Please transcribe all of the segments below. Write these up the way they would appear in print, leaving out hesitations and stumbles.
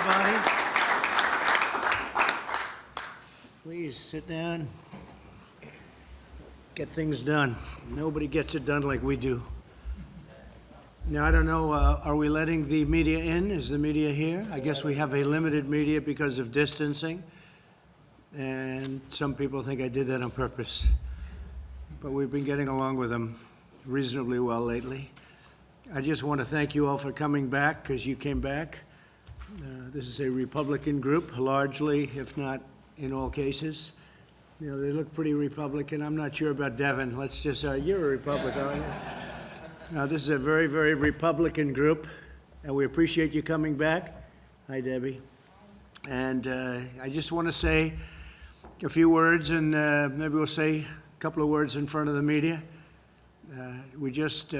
everybody. Please sit down. Get things done. Nobody gets it done like we do. Now, I don't know, are we letting the media in? Is the media here? I guess we have a limited media because of distancing. And some people think I did that on purpose. But we've been getting along with them reasonably well lately. I just want to thank you all for coming back, because you came back. This is a Republican group, largely, if not in all cases. You know, they look pretty Republican. I'm not sure about Devin. Let's just, you're a Republican, aren't you? This is a very, very Republican group, and we appreciate you coming back. Hi, Debbie. And I just want to say a few words, and maybe we'll say a couple of words in front of the media. We just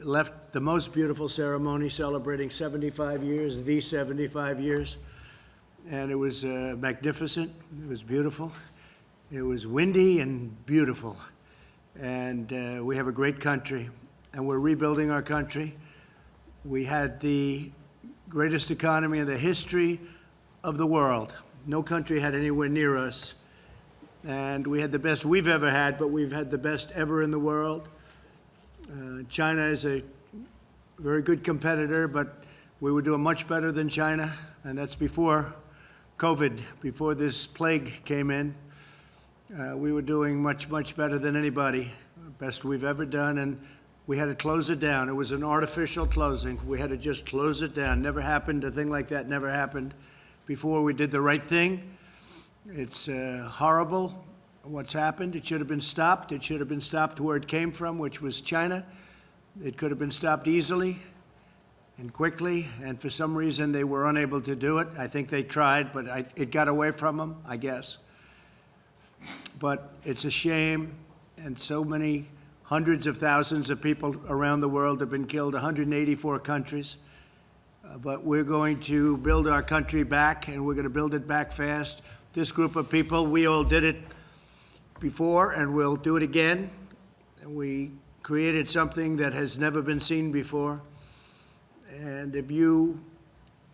left the most beautiful ceremony celebrating 75 years, the 75 years, and it was magnificent. It was beautiful. It was windy and beautiful, and we have a great country, and we're rebuilding our country. We had the greatest economy in the history of the world. No country had anywhere near us, and we had the best we've ever had, but we've had the best ever in the world. China is a very good competitor, but we were doing much better than China, and that's before COVID, before this plague came in. We were doing much, much better than anybody, best we've ever done, and we had to close it down. It was an artificial closing. We had to just close it down. Never happened, a thing like that never happened before. We did the right thing. It's horrible what's happened. It should have been stopped. It should have been stopped where it came from, which was China. It could have been stopped easily and quickly, and for some reason they were unable to do it. I think they tried, but it got away from them, I guess. But it's a shame, and so many hundreds of thousands of people around the world have been killed, 184 countries. But we're going to build our country back, and we're going to build it back fast. This group of people, we all did it before, and we'll do it again. We created something that has never been seen before. And if you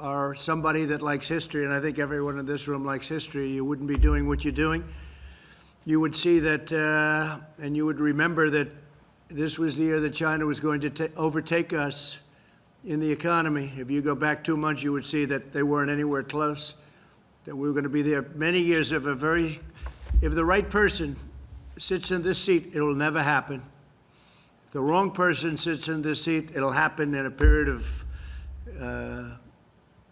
are somebody that likes history, and I think everyone in this room likes history, you wouldn't be doing what you're doing. You would see that, and you would remember that this was the year that China was going to overtake us in the economy. If you go back 2 months, you would see that they weren't anywhere close, that we were going to be there many years of a very, if the right person sits in this seat, it'll never happen. If the wrong person sits in this seat, it'll happen in a period of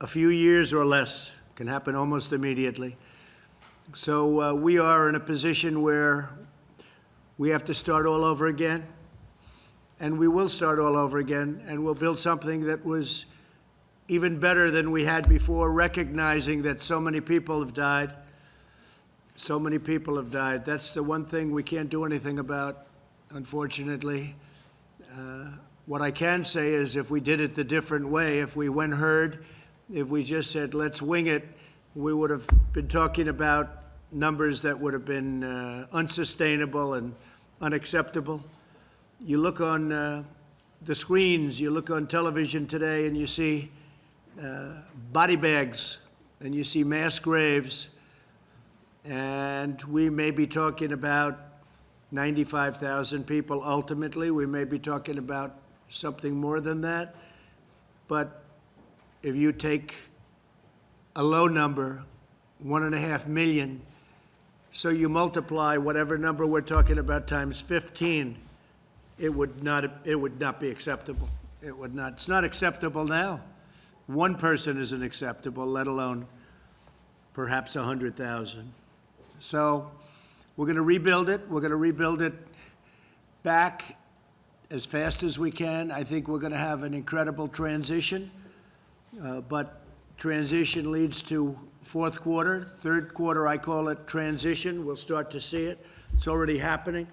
a few years or less. It can happen almost immediately. So we are in a position where we have to start all over again, and we will start all over again, and we'll build something that was even better than we had before, recognizing that so many people have died. So many people have died. That's the one thing we can't do anything about, unfortunately. What I can say is if we did it the different way, if we went herd, if we just said, let's wing it, we would have been talking about numbers that would have been unsustainable and unacceptable. You look on the screens, you look on television today, and you see body bags, and you see mass graves, and we may be talking about 95,000 people ultimately. We may be talking about something more than that. But if you take a low number, 1.5 million, so you multiply whatever number we're talking about times 15, it would not be acceptable. It would not. It's not acceptable now. One person isn't acceptable, let alone perhaps 100,000. So we're going to rebuild it. We're going to rebuild it back as fast as we can. I think we're going to have an incredible transition, but transition leads to fourth quarter. Third quarter, I call it transition. We'll start to see it. It's already happening.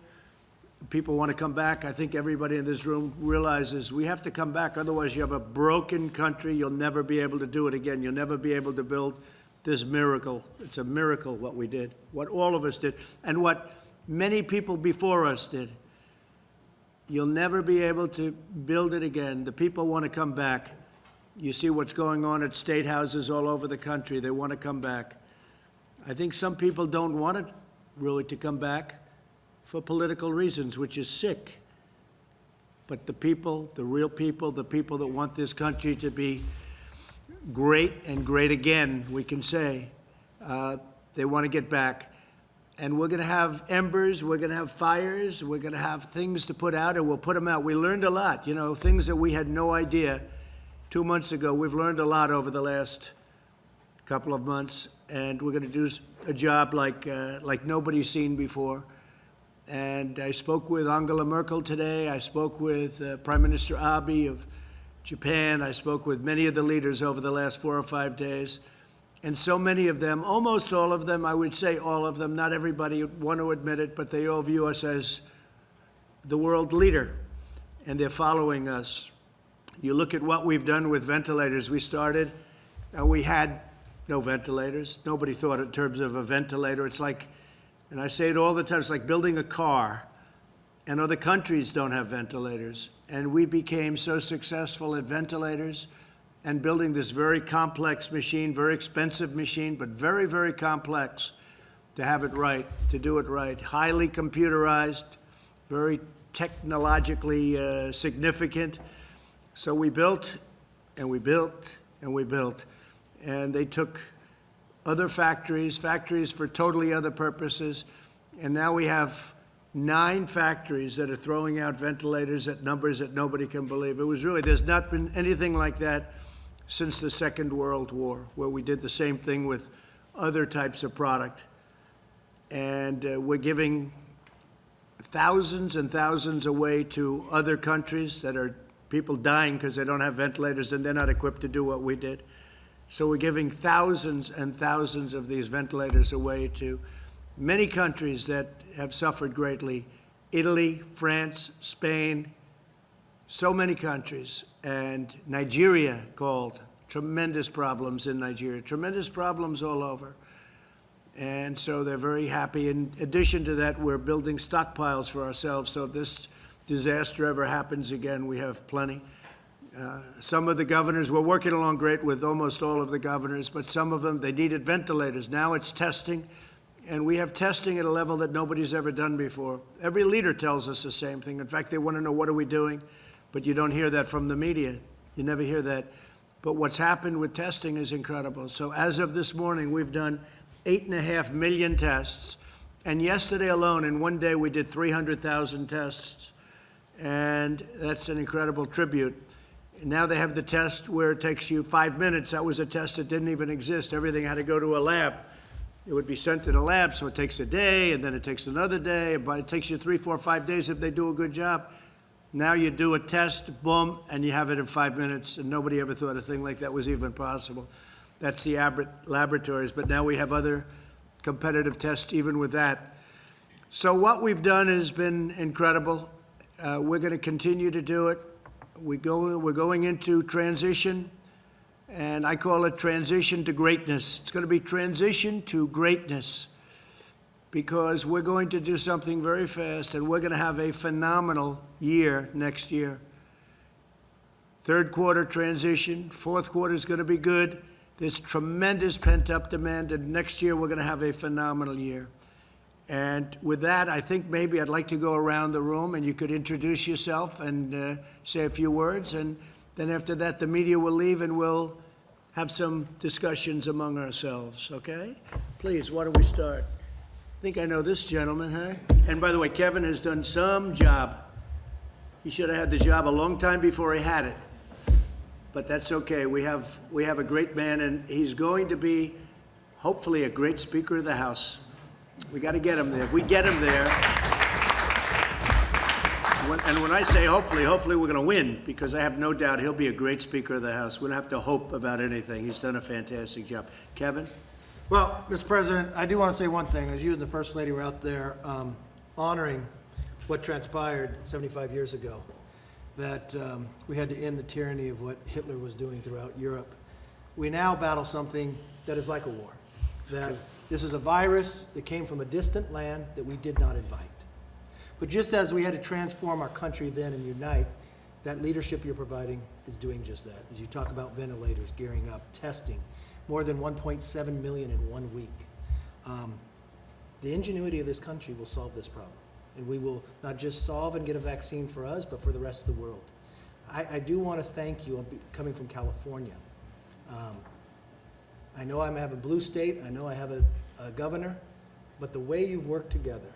People want to come back. I think everybody in this room realizes we have to come back. Otherwise, you have a broken country. You'll never be able to do it again. You'll never be able to build this miracle. It's a miracle what we did, what all of us did, and what many people before us did. You'll never be able to build it again. The people want to come back. You see what's going on at state houses all over the country. They want to come back. I think some people don't want it really to come back for political reasons, which is sick. But the people, the real people, the people that want this country to be great and great again, we can say, they want to get back. And we're going to have embers, we're going to have fires, we're going to have things to put out, and we'll put them out. We learned a lot, things that we had no idea 2 months ago. We've learned a lot over the last couple of months, and we're going to do a job like nobody's seen before. And I spoke with Angela Merkel today. I spoke with Prime Minister Abe of Japan. I spoke with many of the leaders over the last 4 or 5 days. And so many of them, almost all of them, I would say all of them, not everybody would want to admit it, but they all view us as the world leader, and they're following us. You look at what we've done with ventilators. We started, and we had no ventilators. Nobody thought in terms of a ventilator. It's like, and I say it all the time, it's like building a car, and other countries don't have ventilators. And we became so successful at ventilators and building this very complex machine, very expensive machine, but very, very complex to have it right, to do it right. Highly computerized, very technologically significant. So we built, and we built, and we built. And they took other factories for totally other purposes, and now we have 9 factories that are throwing out ventilators at numbers that nobody can believe. It was really, there's not been anything like that since the Second World War, where we did the same thing with other types of product. And we're giving thousands and thousands away to other countries that are people dying because they don't have ventilators and they're not equipped to do what we did. So we're giving thousands and thousands of these ventilators away to many countries that have suffered greatly. Italy, France, Spain, so many countries. And Nigeria called. Tremendous problems in Nigeria. Tremendous problems all over. And so they're very happy. In addition to that, we're building stockpiles for ourselves. So if this disaster ever happens again, we have plenty. Some of the governors, we're working along great with almost all of the governors, but some of them, they needed ventilators. Now it's testing, and we have testing at a level that nobody's ever done before. Every leader tells us the same thing. In fact, they want to know, what are we doing? But you don't hear that from the media. You never hear that. But what's happened with testing is incredible. So as of this morning, we've done 8.5 million tests. And yesterday alone, in one day, we did 300,000 tests. And that's an incredible tribute. Now they have the test where it takes you 5 minutes. That was a test that didn't even exist. Everything had to go to a lab. It would be sent to the lab, so it takes a day, and then it takes another day. But it takes you 3, 4, 5 days if they do a good job. Now you do a test, boom, and you have it in 5 minutes, and nobody ever thought a thing like that was even possible. That's the Abbott laboratories, but now we have other competitive tests even with that. So what we've done has been incredible. We're going to continue to do it. We're going into transition, and I call it transition to greatness. It's going to be transition to greatness, because we're going to do something very fast, and we're going to have a phenomenal year next year. Third quarter transition, fourth quarter is going to be good. There's tremendous pent-up demand, and next year we're going to have a phenomenal year. And with that, I think maybe I'd like to go around the room, and you could introduce yourself and say a few words, and then after that, the media will leave, and we'll have some discussions among ourselves, okay? Please, why don't we start? I think I know this gentleman, huh? And by the way, Kevin has done some job. He should have had the job a long time before he had it. But that's okay. We have a great man, and he's going to be, hopefully, a great Speaker of the House. We got to get him there. If we get him there, and when I say hopefully we're going to win, because I have no doubt he'll be a great Speaker of the House. We don't have to hope about anything. He's done a fantastic job. Kevin? Well, Mr. President, I do want to say one thing. As you and the First Lady were out there honoring what transpired 75 years ago, that we had to end the tyranny of what Hitler was doing throughout Europe. We now battle something that is like a war. That this is a virus that came from a distant land that we did not invite. But just as we had to transform our country then and unite, that leadership you're providing is doing just that. As you talk about ventilators, gearing up, testing, more than 1.7 million in 1 week. The ingenuity of this country will solve this problem. And we will not just solve and get a vaccine for us, but for the rest of the world. I do want to thank you, coming from California. I know I have a blue state, I know I have a governor, but the way you've worked together,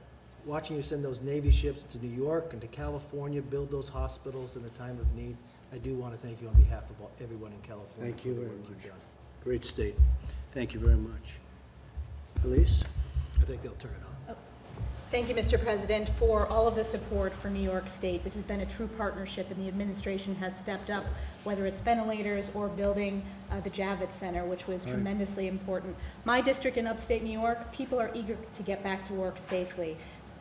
watching you send those Navy ships to New York and to California, build those hospitals in a time of need, I do want to thank you on behalf of everyone in California. Thank you for the very work you've much. done. Great state. Thank you very much. Elise? I think they'll turn it on. Thank you, Mr. President, for all of the support for New York State. This has been a true partnership, and the administration has stepped up, whether it's ventilators or building the Javits Center, which was tremendously important. My district in upstate New York, people are eager to get back to work safely.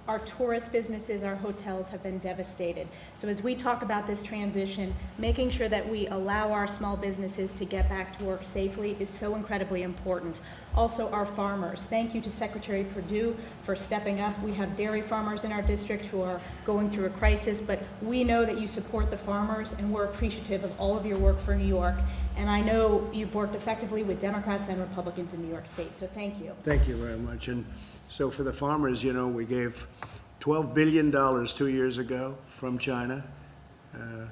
Our tourist businesses, our hotels have been devastated. So as we talk about this transition, making sure that we allow our small businesses to get back to work safely is so incredibly important. Also, our farmers. Thank you to Secretary Perdue for stepping up. We have dairy farmers in our district who are going through a crisis, but we know that you support the farmers, and we're appreciative of all of your work for New York. And I know you've worked effectively with Democrats and Republicans in New York State, so thank you. Thank you very much. And so for the farmers, you know, we gave $12 billion 2 years ago from China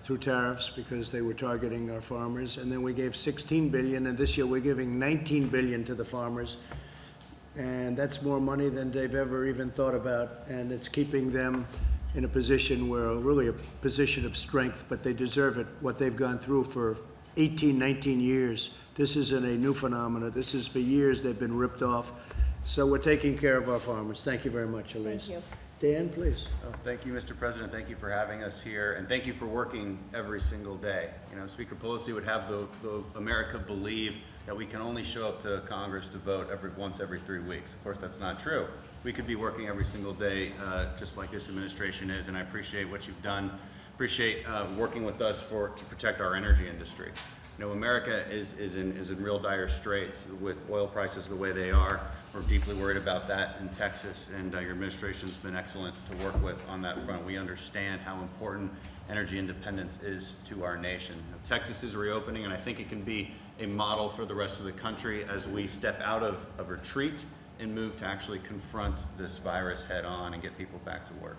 through tariffs because they were targeting our farmers. And then we gave $16 billion, and this year we're giving $19 billion to the farmers. And that's more money than they've ever even thought about. And it's keeping them in a position where, really a position of strength, but they deserve it, what they've gone through for 18, 19 years. This isn't a new phenomenon. This is for years they've been ripped off. So we're taking care of our farmers. Thank you very much, Elise. Thank you. Dan, please. Oh, thank you, Mr. President. Thank you for having us here, and thank you for working every single day. You know, Speaker Pelosi would have the America believe that we can only show up to Congress to vote once every 3 weeks. Of course, that's not true. We could be working every single day, just like this administration is, and I appreciate what you've done. Appreciate working with us to protect our energy industry. You know, America is in real dire straits with oil prices the way they are. We're deeply worried about that in Texas, and your administration's been excellent to work with on that front. We understand how important energy independence is to our nation. You know, Texas is reopening, and I think it can be a model for the rest of the country as we step out of retreat and move to actually confront this virus head on and get people back to work.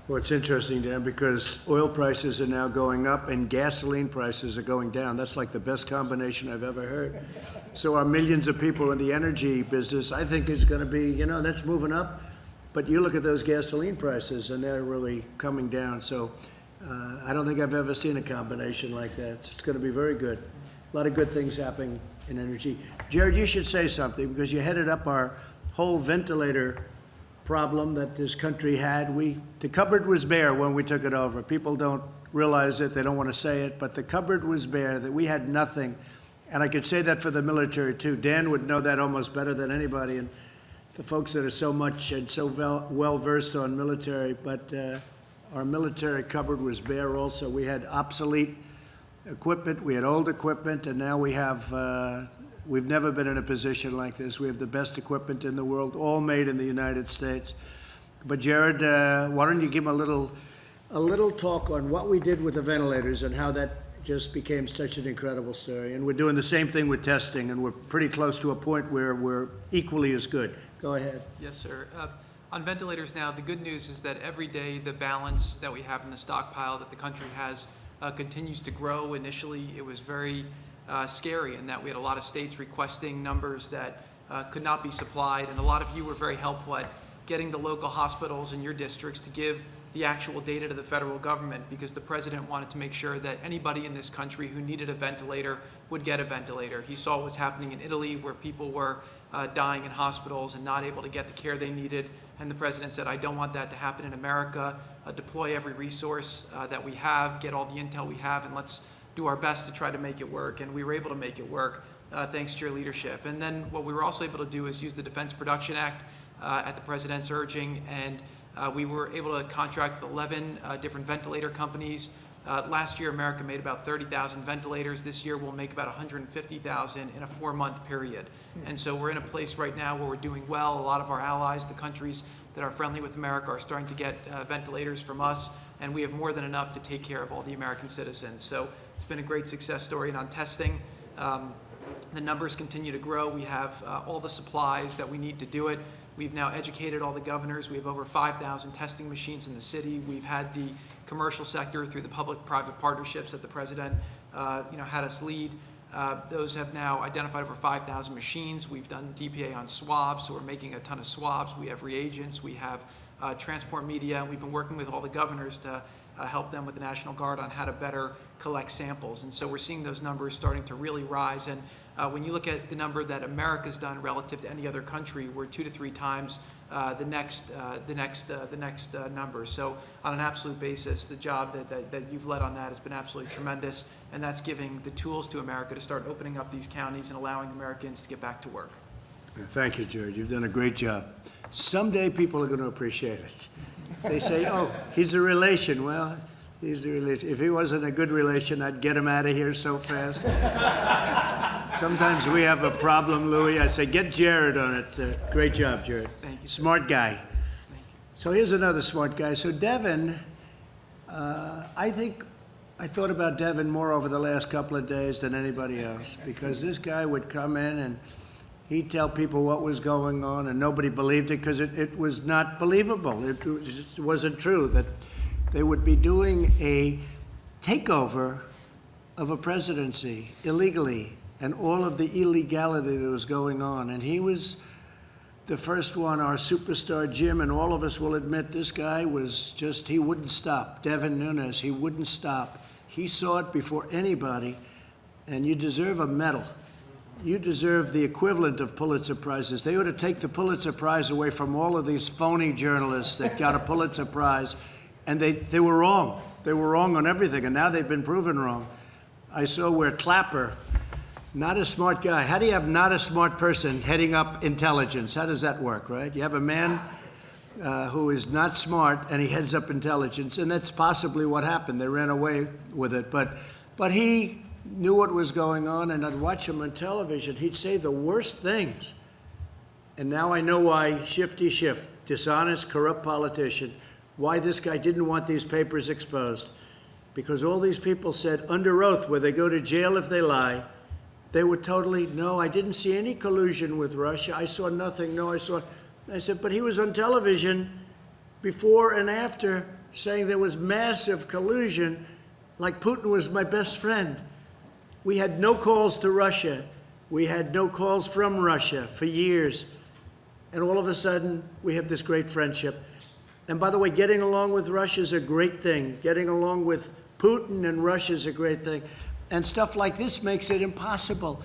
Well, it's interesting, Dan, because oil prices are now going up and gasoline prices are going down. That's like the best combination I've ever heard. So our millions of people in the energy business, I think, is going to be, you know, that's moving up. But you look at those gasoline prices, and they're really coming down. So I don't think I've ever seen a combination like that. It's going to be very good. A lot of good things happening in energy. Jared, you should say something, because you headed up our whole ventilator problem that this country had. The cupboard was bare when we took it over. People don't realize it, they don't want to say it, but the cupboard was bare, that we had nothing. And I could say that for the military too. Dan would know that almost better than anybody, and the folks that are so much and so well versed on military, but our military cupboard was bare also. We had obsolete equipment, we had old equipment, and now we have we've never been in a position like this. We have the best equipment in the world, all made in the United States. But Jared, why don't you give a little talk on what we did with the ventilators and how that just became such an incredible story. And we're doing the same thing with testing, and we're pretty close to a point where we're equally as good. Go ahead. Yes, sir. On ventilators now, the good news is that every day the balance that we have in the stockpile that the country has continues to grow. Initially, it was very scary in that we had a lot of states requesting numbers that could not be supplied, and a lot of you were very helpful at getting the local hospitals in your districts to give the actual data to the federal government, because the president wanted to make sure that anybody in this country who needed a ventilator would get a ventilator. He saw what was happening in Italy, where people were dying in hospitals and not able to get the care they needed, and the president said, I don't want that to happen in America. Deploy every resource that we have, get all the intel we have, and let's do our best to try to make it work. And we were able to make it work thanks to your leadership. And then what we were also able to do is use the Defense Production Act at the president's urging, and we were able to contract 11 different ventilator companies. Last year, America made about 30,000 ventilators. This year, we'll make about 150,000 in a 4-month period. And so we're in a place right now where we're doing well. A lot of our allies, the countries that are friendly with America, are starting to get ventilators from us. and we have more than enough to take care of all the American citizens. So it's been a great success story. And on testing, the numbers continue to grow. We have all the supplies that we need to do it. We've now educated all the governors. We have over 5,000 testing machines in the city. We've had the commercial sector through the public-private partnerships that the president had us lead. Those have now identified over 5,000 machines. We've done DPA on swabs, so we're making a ton of swabs. We have reagents. We have transport media. And we've been working with all the governors to help them with the National Guard on how to better collect samples. And so we're seeing those numbers starting to really rise. And when you look at the number that America's done relative to any other country, we're 2 to 3 times the next number. So on an absolute basis, the job that you've led on that has been absolutely tremendous, and that's giving the tools to America to start opening up these counties and allowing Americans to get back to work. Thank you, Jared. You've done a great job. Someday people are going to appreciate it. They say, oh, he's a relation. Well, he's a relation. If he wasn't a good relation, I'd get him out of here so fast. Sometimes we have a problem, Louis. I say, get Jared on it. Great job, Jared. Thank you. Smart guy. Thank you. So here's another smart guy. So Devin, I think I thought about Devin more over the last couple of days than anybody else, because this guy would come in and he'd tell people what was going on, and nobody believed it because it was not believable. It just wasn't true that they would be doing a takeover of a presidency illegally and all of the illegality that was going on. And he was the first one, our superstar Jim, and all of us will admit this guy was just, he wouldn't stop. Devin Nunes, he wouldn't stop. He saw it before anybody, and you deserve a medal. You deserve the equivalent of Pulitzer Prizes. They ought to take the Pulitzer Prize away from all of these phony journalists that got a Pulitzer Prize, and they were wrong. They were wrong on everything, and now they've been proven wrong. I saw where Clapper, not a smart guy. How do you have not a smart person heading up intelligence? How does that work, right? You have a man who is not smart, and he heads up intelligence, and that's possibly what happened. They ran away with it, but he knew what was going on, and I'd watch him on television. He'd say the worst things. And now I know why Shifty Schiff, dishonest, corrupt politician, why this guy didn't want these papers exposed. Because all these people said under oath, where they go to jail if they lie, they were totally, no, I didn't see any collusion with Russia. I saw nothing. No, I said, but he was on television before and after saying there was massive collusion, like Putin was my best friend. We had no calls to Russia. We had no calls from Russia for years. And all of a sudden, we have this great friendship. And by the way, getting along with Russia is a great thing. Getting along with Putin and Russia is a great thing. And stuff like this makes it impossible.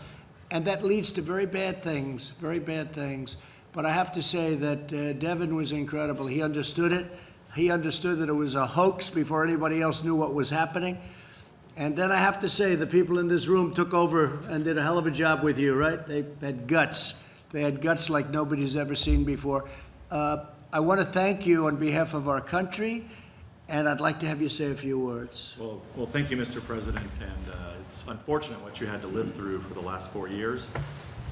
And that leads to very bad things, very bad things. But I have to say that Devin was incredible. He understood it. He understood that it was a hoax before anybody else knew what was happening. And then I have to say, the people in this room took over and did a hell of a job with you, right? They had guts. They had guts like nobody's ever seen before. I want to thank you on behalf of our country, and I'd like to have you say a few words. Well, thank you, Mr. President, and it's unfortunate what you had to live through for the last 4 years.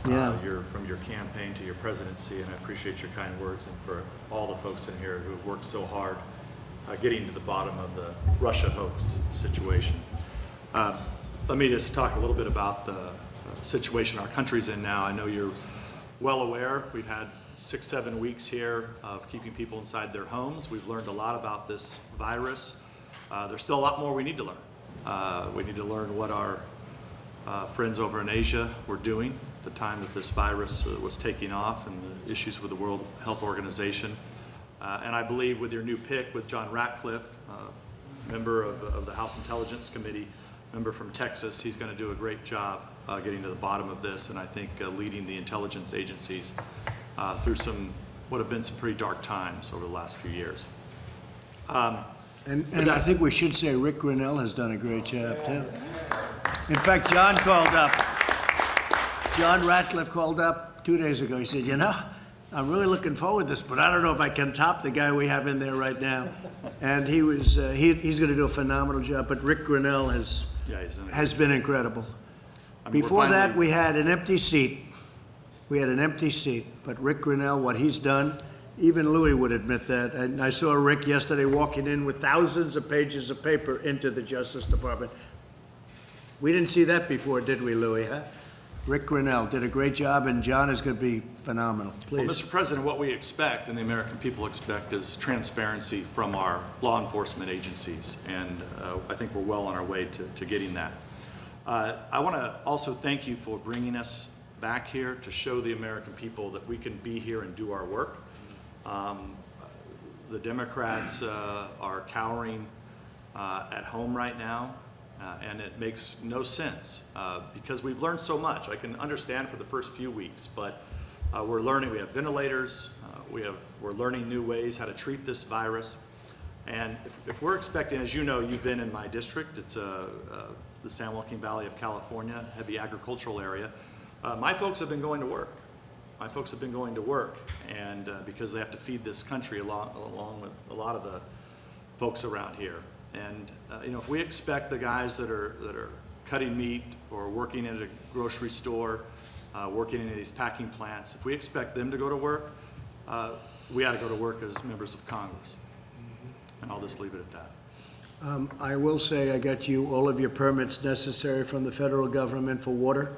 Yeah. From your campaign to your presidency, and I appreciate your kind words, and for all the folks in here who have worked so hard getting to the bottom of the Russia hoax situation. Let me just talk a little bit about the situation our country's in now. I know you're well aware. We've had 6-7 weeks here of keeping people inside their homes. We've learned a lot about this virus. There's still a lot more we need to learn. We need to learn what our friends over in Asia were doing at the time that this virus was taking off, and the issues with the World Health Organization. And I believe with your new pick, with John Ratcliffe, member of the House Intelligence Committee, member from Texas, he's going to do a great job getting to the bottom of this, and I think leading the intelligence agencies through what have been some pretty dark times over the last few years. And I think we should say Rick Grinnell has done a great job, too. In fact, John Ratcliffe called up 2 days ago. He said, I'm really looking forward to this, but I don't know if I can top the guy we have in there right now. And he was he's going to do a phenomenal job, but Rick Grinnell has been incredible. Before that, we had an empty seat. But Rick Grinnell, what he's done Even Louis would admit that. And I saw Rick yesterday walking in with thousands of pages of paper into the Justice Department. We didn't see that before, did we, Louis, huh? Rick Grinnell did a great job, and John is going to be phenomenal. Well, Please. Mr. President, what we expect and the American people expect is transparency from our law enforcement agencies, and I think we're well on our way to getting that. I want to also thank you for bringing us back here to show the American people that we can be here and do our work. The Democrats are cowering at home right now. And it makes no sense because we've learned so much. I can understand for the first few weeks, but we're learning. We have ventilators. We're learning new ways how to treat this virus. And if we're expecting, as you know, you've been in my district. It's the San Joaquin Valley of California, heavy agricultural area. My folks have been going to work. My folks have been going to work, and because they have to feed this country along with a lot of the folks around here. And you know, if we expect the guys that are cutting meat or working at a grocery store, working in these packing plants, if we expect them to go to work, we ought to go to work as members of Congress. And I'll just leave it at that. I will say I got you all of your permits necessary from the federal government for water.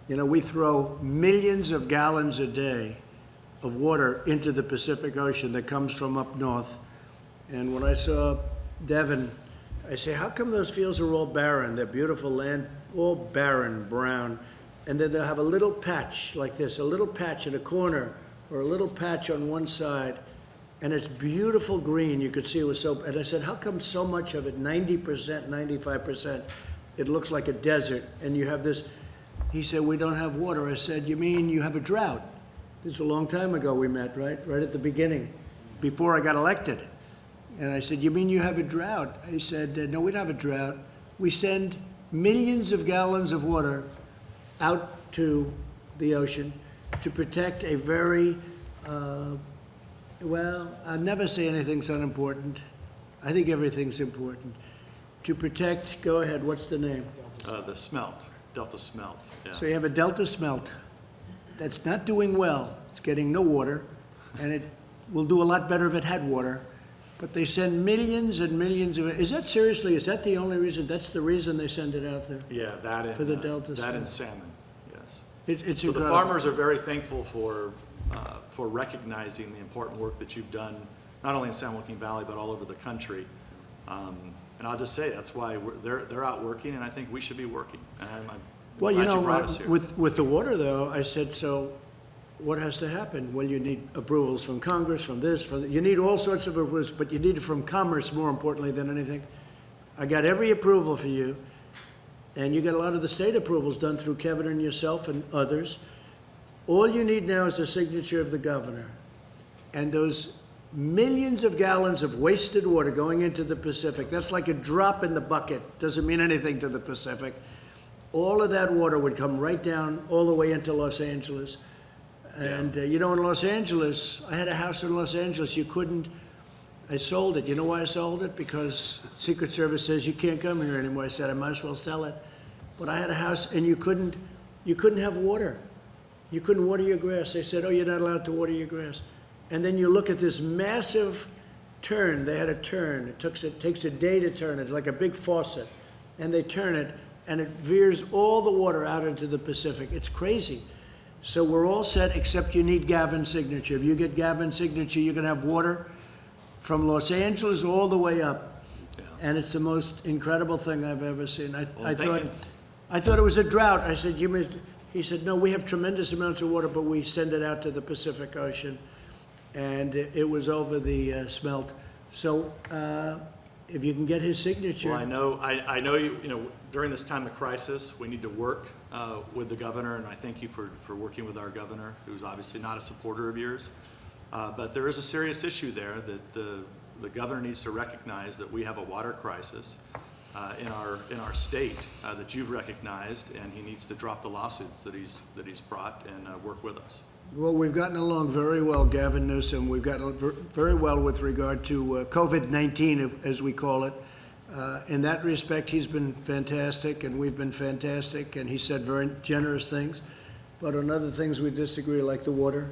You know, we throw millions of gallons a day of water into the Pacific Ocean that comes from up north. And when I saw Devon, I say, how come those fields are all barren? They're beautiful land, all barren, brown. And then they'll have a little patch like this, a little patch in a corner, or a little patch on one side, and it's beautiful green. You could see it was so, and I said, how come so much of it, 90%, 95%, it looks like a desert, and you have this, he said, we don't have water. I said, you mean you have a drought? This is a long time ago we met, right? Right at the beginning, before I got elected. And I said, you mean you have a drought? He said, no, we don't have a drought. We send millions of gallons of water out to the ocean to protect a very, well, I'll never say anything's unimportant. I think everything's important. To protect, go ahead, what's the name? The smelt, Delta smelt. Yeah. So you have a Delta smelt that's not doing well. It's getting no water, and it will do a lot better if it had water. But they send millions and millions of it. Is that seriously, is that the only reason? That's the reason they send it out there? Yeah, that and For the Delta that smelt. and salmon. Yes. It's So the incredible. farmers are very thankful for recognizing the important work that you've done, not only in San Joaquin Valley but all over the country. And I'll just say that's why they're out working, and I think we should be working. And I'm Well, you glad know, brought us here. with the water though, I said, so what has to happen? Well, you need approvals from Congress, from this, from, you need all sorts of approvals, but you need it from Commerce more importantly than anything. I got every approval for you, and you got a lot of the state approvals done through Kevin and yourself and others. All you need now is the signature of the governor. And those millions of gallons of wasted water going into the Pacific, that's like a drop in the bucket, doesn't mean anything to the Pacific. All of that water would come right down all the way into Los Angeles. And, you know, in Los Angeles, I had a house in Los Angeles, you couldn't, I sold it. You know why I sold it? Because Secret Service says you can't come here anymore. I said, I might as well sell it. But I had a house, and you couldn't have water. You couldn't water your grass. They said, oh, you're not allowed to water your grass. And then you look at this massive turn. They had a turn. It takes a day to turn it. It's like a big faucet. And they turn it, and it veers all the water out into the Pacific. It's crazy. So we're all set, except you need Gavin's signature. If you get Gavin's signature, you're going to have water from Los Angeles all the way up. Yeah. And it's the most incredible thing I've ever seen. I thank you. thought it was a drought. I said, he said, no, we have tremendous amounts of water, but we send it out to the Pacific Ocean. And it was over the smelt. So if you can get his signature. Well, I know you know, during this time of crisis, we need to work with the governor, and I thank you for working with our governor, who's obviously not a supporter of yours. But there is a serious issue there that the governor needs to recognize that we have a water crisis in our state that you've recognized, and he needs to drop the lawsuits that he's brought and work with us. Well, we've gotten along very well, Gavin Newsom. We've gotten very well with regard to COVID-19, as we call it. In that respect, he's been fantastic, and we've been fantastic, and he said very generous things. But on other things, we disagree, like the water.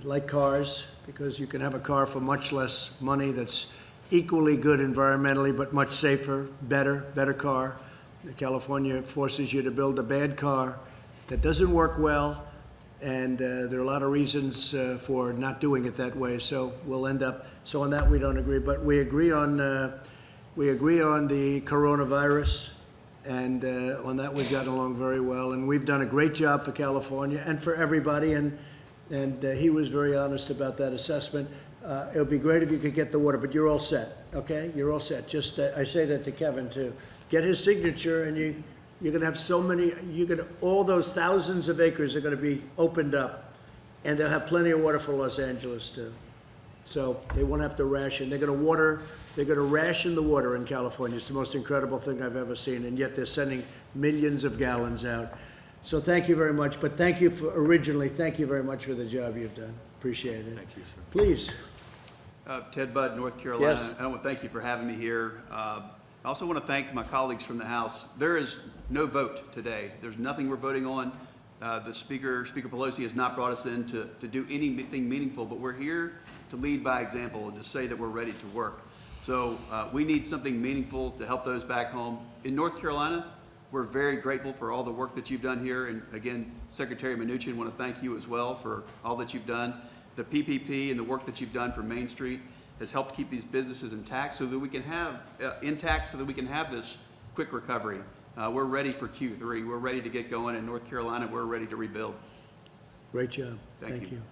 like cars, because you can have a car for much less money that's equally good environmentally, but much safer, better car. California forces you to build a bad car that doesn't work well, and there are a lot of reasons for not doing it that way. So we'll end up. So on that we don't agree, but we agree on the coronavirus, and on that we've gotten along very well. And we've done a great job for California and for everybody. And he was very honest about that assessment. It would be great if you could get the water, but you're all set. Okay, you're all set. Just I say that to Kevin too. Get his signature, and you're going to have so many. All those thousands of acres are going to be opened up, and they'll have plenty of water for Los Angeles too. So they won't have to ration. They're going to ration the water in California. It's the most incredible thing I've ever seen, and yet they're sending millions of gallons out. So thank you very much. But thank you very much for the job you've done. Appreciate it. Thank you, sir. Please. Ted Budd, North Carolina. Yes. I want to thank you for having me here. I also want to thank my colleagues from the House. There is no vote today. There's nothing we're voting on. The Speaker Pelosi, has not brought us in to do anything meaningful, but we're here to lead by example and to say that we're ready to work. So we need something meaningful to help those back home. In North Carolina, we're very grateful for all the work that you've done here. And again, Secretary Mnuchin, want to thank you as well for all that you've done. The PPP and the work that you've done for Main Street has helped keep these businesses intact so that we can have this quick recovery. We're ready for Q3. We're ready to get going. In North Carolina, we're ready to rebuild. Great job. Thank you.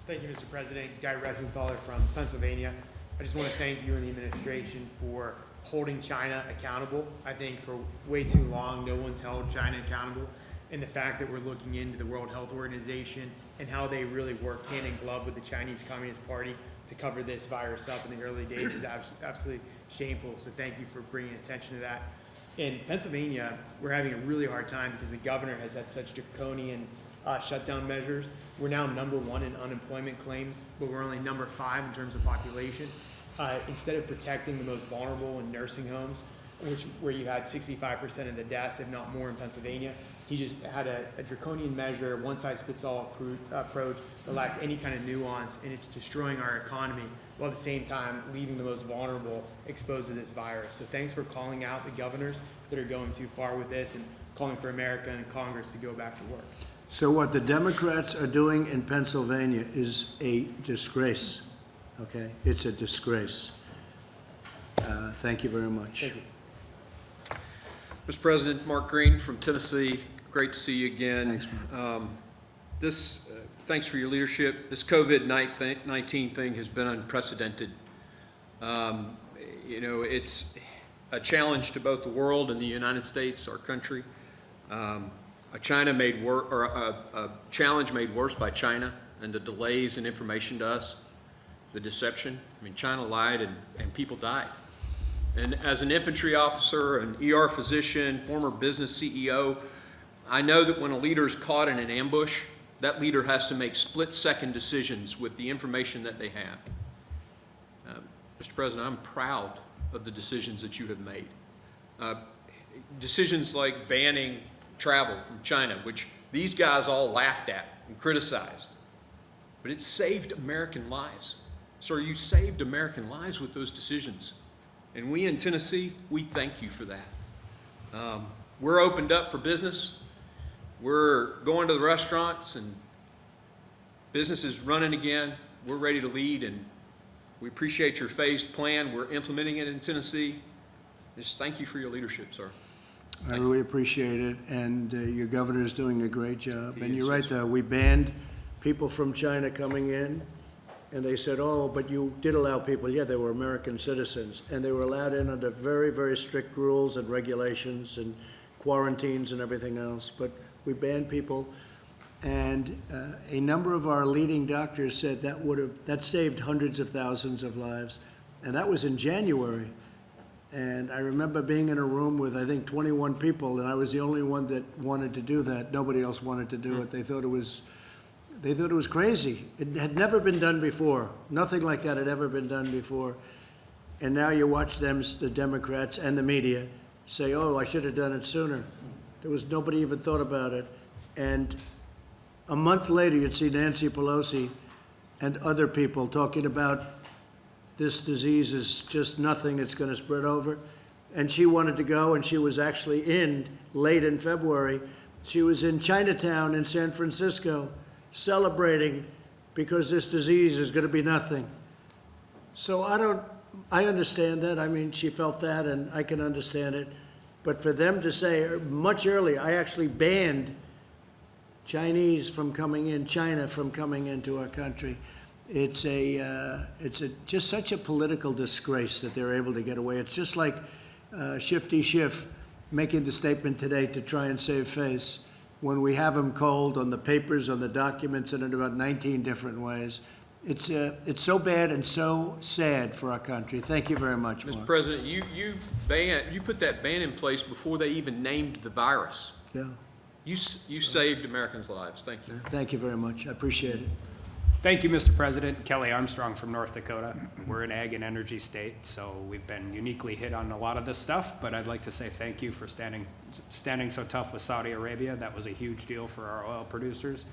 Thank you, Mr. President. Guy Reschenthaler from Pennsylvania. I just want to thank you and the administration for holding China accountable. I think for way too long, no one's held China accountable. And the fact that we're looking into the World Health Organization and how they really worked hand in glove with the Chinese Communist Party to cover this virus up in the early days is absolutely shameful. So thank you for bringing attention to that. In Pennsylvania, we're having a really hard time because the governor has had such draconian shutdown measures. We're now #1 in unemployment claims, but we're only #5 in terms of population. Instead of protecting the most vulnerable in nursing homes, where you had 65% of the deaths, if not more, in Pennsylvania, he just had a draconian measure, one-size-fits-all approach that lacked any kind of nuance, and it's destroying our economy while at the same time leaving the most vulnerable exposed to this virus. So thanks for calling out the governors that are going too far with this and calling for America and Congress to go back to work. So what the Democrats are doing in Pennsylvania is a disgrace. Okay, it's a disgrace. Thank you very much. Thank you. Mr. President, Mark Green from Tennessee. Great to see you again. Thanks, Mark. Thanks for your leadership. This COVID-19 thing has been unprecedented. It's a challenge to both the world and the United States, our country. A challenge made worse by China and the delays in information to us, the deception. I mean, China lied and people died. And as an infantry officer, an ER physician, former business CEO, I know that when a leader is caught in an ambush, that leader has to make split-second decisions with the information that they have. Mr. President, I'm proud of the decisions that you have made. Decisions like banning travel from China, which these guys all laughed at and criticized, but it saved American lives. Sir, you saved American lives with those decisions. And we in Tennessee, we thank you for that. We're opened up for business. We're going to the restaurants and business is running again. We're ready to lead, and we appreciate your phased plan. We're implementing it in Tennessee. Just thank you for your leadership, sir. I really appreciate it, and your governor is doing a great job. And you're right, we banned people from China coming in, and they said, oh, but you did allow people. Yeah, they were American citizens, and they were allowed in under very, very strict rules and regulations and quarantines and everything else. But we banned people, and a number of our leading doctors said that saved hundreds of thousands of lives, and that was in January. And I remember being in a room with, I think, 21 people, and I was the only one that wanted to do that. Nobody else wanted to do it. They thought it was crazy. It had never been done before. Nothing like that had ever been done before. And now you watch them, the Democrats and the media, say, oh, I should have done it sooner. Nobody even thought about it. And a month later, you'd see Nancy Pelosi and other people talking about this disease is just nothing, it's going to spread over. And she wanted to go, and she was actually late in February, she was in Chinatown in San Francisco celebrating because this disease is going to be nothing. So I understand that. I mean, she felt that, and I can understand it. But for them to say, much earlier, I actually banned Chinese from coming in, China from coming into our country. It's just such a political disgrace that they're able to get away. It's just like Shifty Schiff making the statement today to try and save face when we have him cold on the papers, on the documents, and in about 19 different ways. It's so bad and so sad for our country. Thank you very much, Mark. Mr. President, you put that ban in place before they even named the virus. Yeah, You saved Americans' lives. Thank you. thank you very much. I appreciate it. Thank you, Mr. President. Kelly Armstrong from North Dakota. We're an ag and energy state, so we've been uniquely hit on a lot of this stuff, but I'd like to say thank you for standing so tough with Saudi Arabia. That was a huge deal for our oil producers.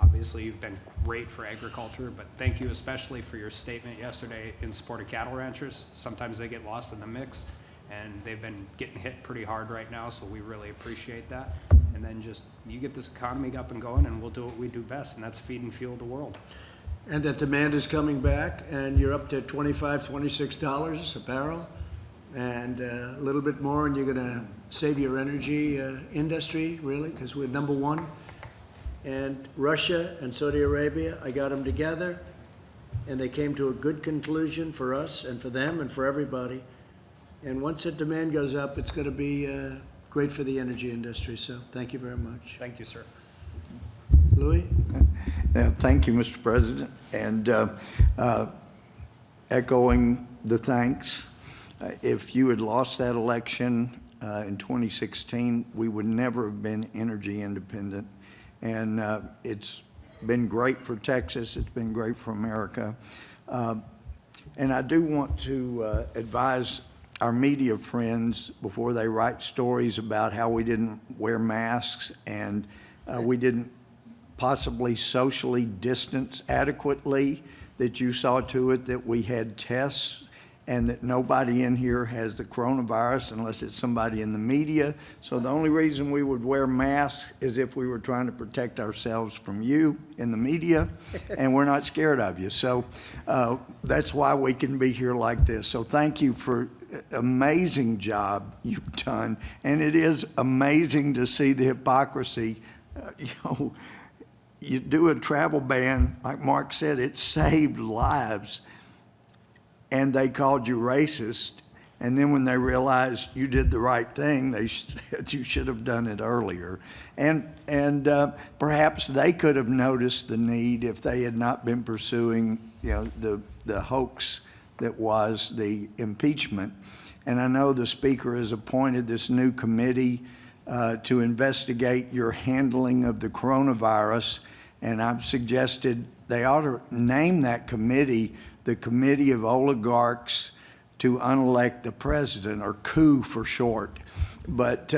Obviously, you've been great for agriculture, but thank you especially for your statement yesterday in support of cattle ranchers. Sometimes they get lost in the mix, and they've been getting hit pretty hard right now, so we really appreciate that. And then just, you get this economy up and going, and we'll do what we do best, and that's feed and fuel the world. And that demand is coming back, and you're up to $25, $26 a barrel, and a little bit more, and you're going to save your energy industry, really, because we're number one. And Russia and Saudi Arabia, I got them together, and they came to a good conclusion for us and for them and for everybody. And once that demand goes up, it's going to be great for the energy industry. So thank you very much. Thank you, sir. Louis? Thank you, Mr. President. And echoing the thanks, if you had lost that election in 2016, we would never have been energy independent. And it's been great for Texas. It's been great for America. And I do want to advise our media friends before they write stories about how we didn't wear masks and we didn't possibly socially distance adequately, that you saw to it that we had tests and that nobody in here has the coronavirus unless it's somebody in the media. So the only reason we would wear masks is if we were trying to protect ourselves from you in the media, and we're not scared of you. So that's why we can be here like this. So thank you for amazing job you've done. And it is amazing to see the hypocrisy. You do a travel ban, like Mark said, it saved lives. And they called you racist. And then when they realized you did the right thing, they said you should have done it earlier. And perhaps they could have noticed the need if they had not been pursuing, the hoax that was the impeachment. And I know the Speaker has appointed this new committee to investigate your handling of the coronavirus. And I've suggested they ought to name that committee the Committee of Oligarchs to Unelect the President, or coup for short. But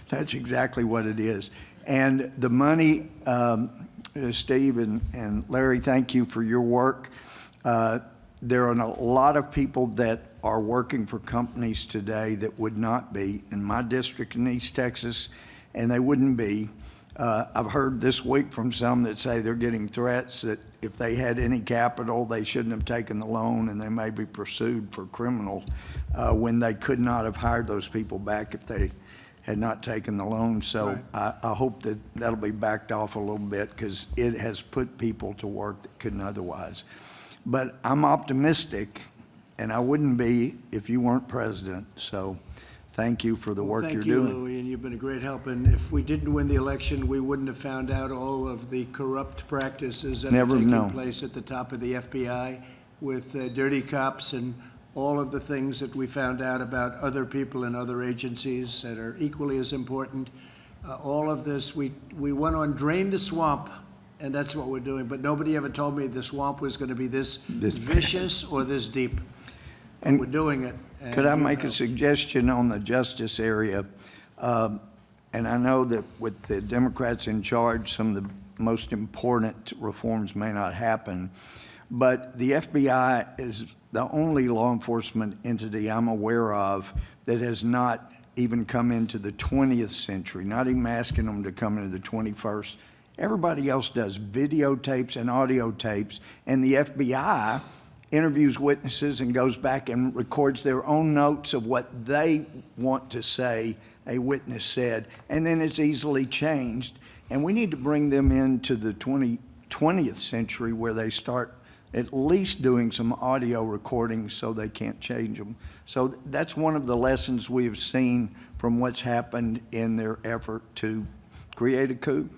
that's exactly what it is. And the money, Steve and Larry, thank you for your work. There are a lot of people that are working for companies today that would not be in my district in East Texas, and they wouldn't be. I've heard this week from some that say they're getting threats that if they had any capital, they shouldn't have taken the loan, and they may be pursued for criminal when they could not have hired those people back if they had not taken the loan. So right. I hope that that'll be backed off a little bit, because it has put people to work that couldn't otherwise. But I'm optimistic, and I wouldn't be if you weren't president. So thank you for the work you're doing. Thank you, Louis, and you've been a great help. And if we didn't win the election, we wouldn't have found out all of the corrupt practices that are taking place at the top of the FBI with dirty cops and all of the things that we found out about other people in other agencies that are equally as important. All of this, we went on Drain the Swamp, and that's what we're doing. But nobody ever told me the swamp was going to be this vicious or this deep. And we're doing it. Could I make a suggestion on the justice area? And I know that with the Democrats in charge, some of the most important reforms may not happen. But the FBI is the only law enforcement entity I'm aware of that has not even come into the 20th century, not even asking them to come into the 21st. Everybody else does videotapes and audio tapes, and the FBI interviews witnesses and goes back and records their own notes of what they want to say a witness said, and then it's easily changed. And we need to bring them into the 20th century where they start at least doing some audio recordings so they can't change them. So that's one of the lessons we have seen from what's happened in their effort to create a coup.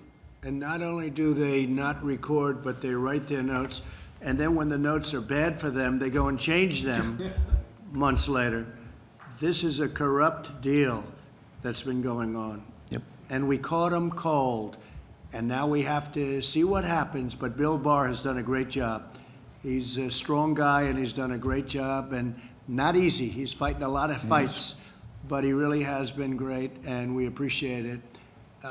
And not only do they not record, but they write their notes, and then when the notes are bad for them, they go and change them months later. This is a corrupt deal that's been going on. Yep. And we caught them cold, and now we have to see what happens, but Bill Barr has done a great job. He's a strong guy, and he's done a great job, and not easy. He's fighting a lot of fights, but he really has been great, and we appreciate it.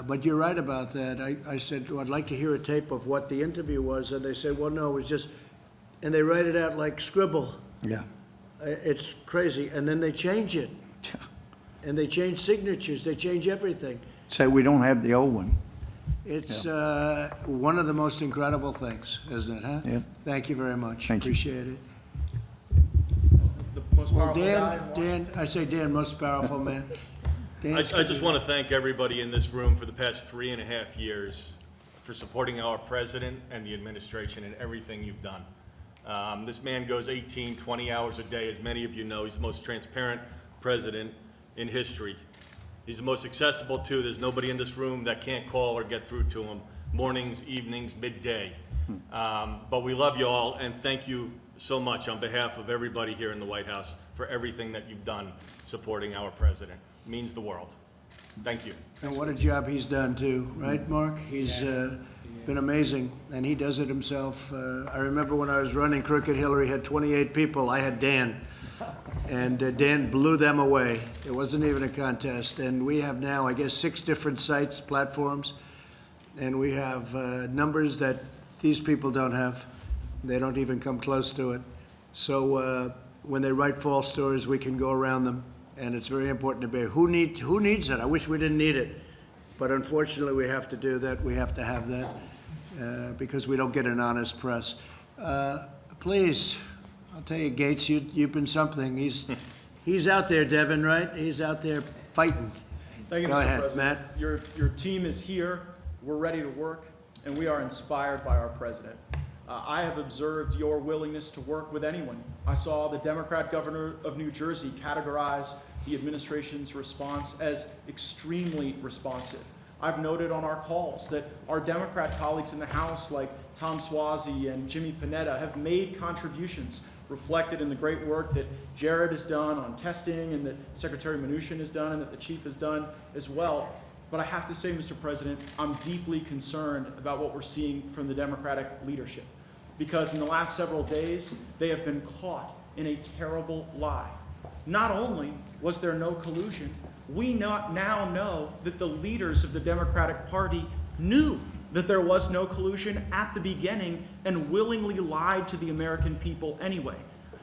But you're right about that. I said, well, I'd like to hear a tape of what the interview was, and they said, well, no, it was just, and they write it out like scribble. Yeah. It's crazy, and then they change it. And they change signatures, they change everything. So we don't have the old one. It's one of the most incredible things, isn't it, huh? Yep. Thank you very much. Thank you. Appreciate it. The most Well, powerful guy in Washington. Dan, I say Dan, most powerful man. I just want to thank everybody in this room for the past 3.5 years for supporting our president and the administration and everything you've done. This man goes 18, 20 hours a day. As many of you know, he's the most transparent president in history. He's the most accessible too. There's nobody in this room that can't call or get through to him, mornings, evenings, midday. But we love you all, and thank you so much on behalf of everybody here in the White House for everything that you've done supporting our president. It means the world. Thank you. And what a job he's done too, right, Mark? He's been amazing, and he does it himself. I remember when I was running Crooked Hillary had 28 people. I had Dan, and Dan blew them away. It wasn't even a contest. And we have now, I guess, 6 different sites, platforms, and we have numbers that these people don't have. They don't even come close to it. So when they write false stories, we can go around them. And it's very important to be, who needs it? I wish we didn't need it. But unfortunately, we have to do that. We have to have that because we don't get an honest press. Please, I'll tell you, Gates, you've been something. He's out there, Devin, right? He's out there fighting. Thank you, Go Mr. ahead, President. Matt. Your team is here. We're ready to work, and we are inspired by our president. I have observed your willingness to work with anyone. I saw the Democrat governor of New Jersey categorize the administration's response as extremely responsive. I've noted on our calls that our Democrat colleagues in the House, like Tom Suozzi and Jimmy Panetta, have made contributions reflected in the great work that Jared has done on testing and that Secretary Mnuchin has done and that the chief has done as well. But I have to say, Mr. President, I'm deeply concerned about what we're seeing from the Democratic leadership, because in the last several days, they have been caught in a terrible lie. Not only was there no collusion, we now know that the leaders of the Democratic Party knew that there was no collusion at the beginning and willingly lied to the American people anyway.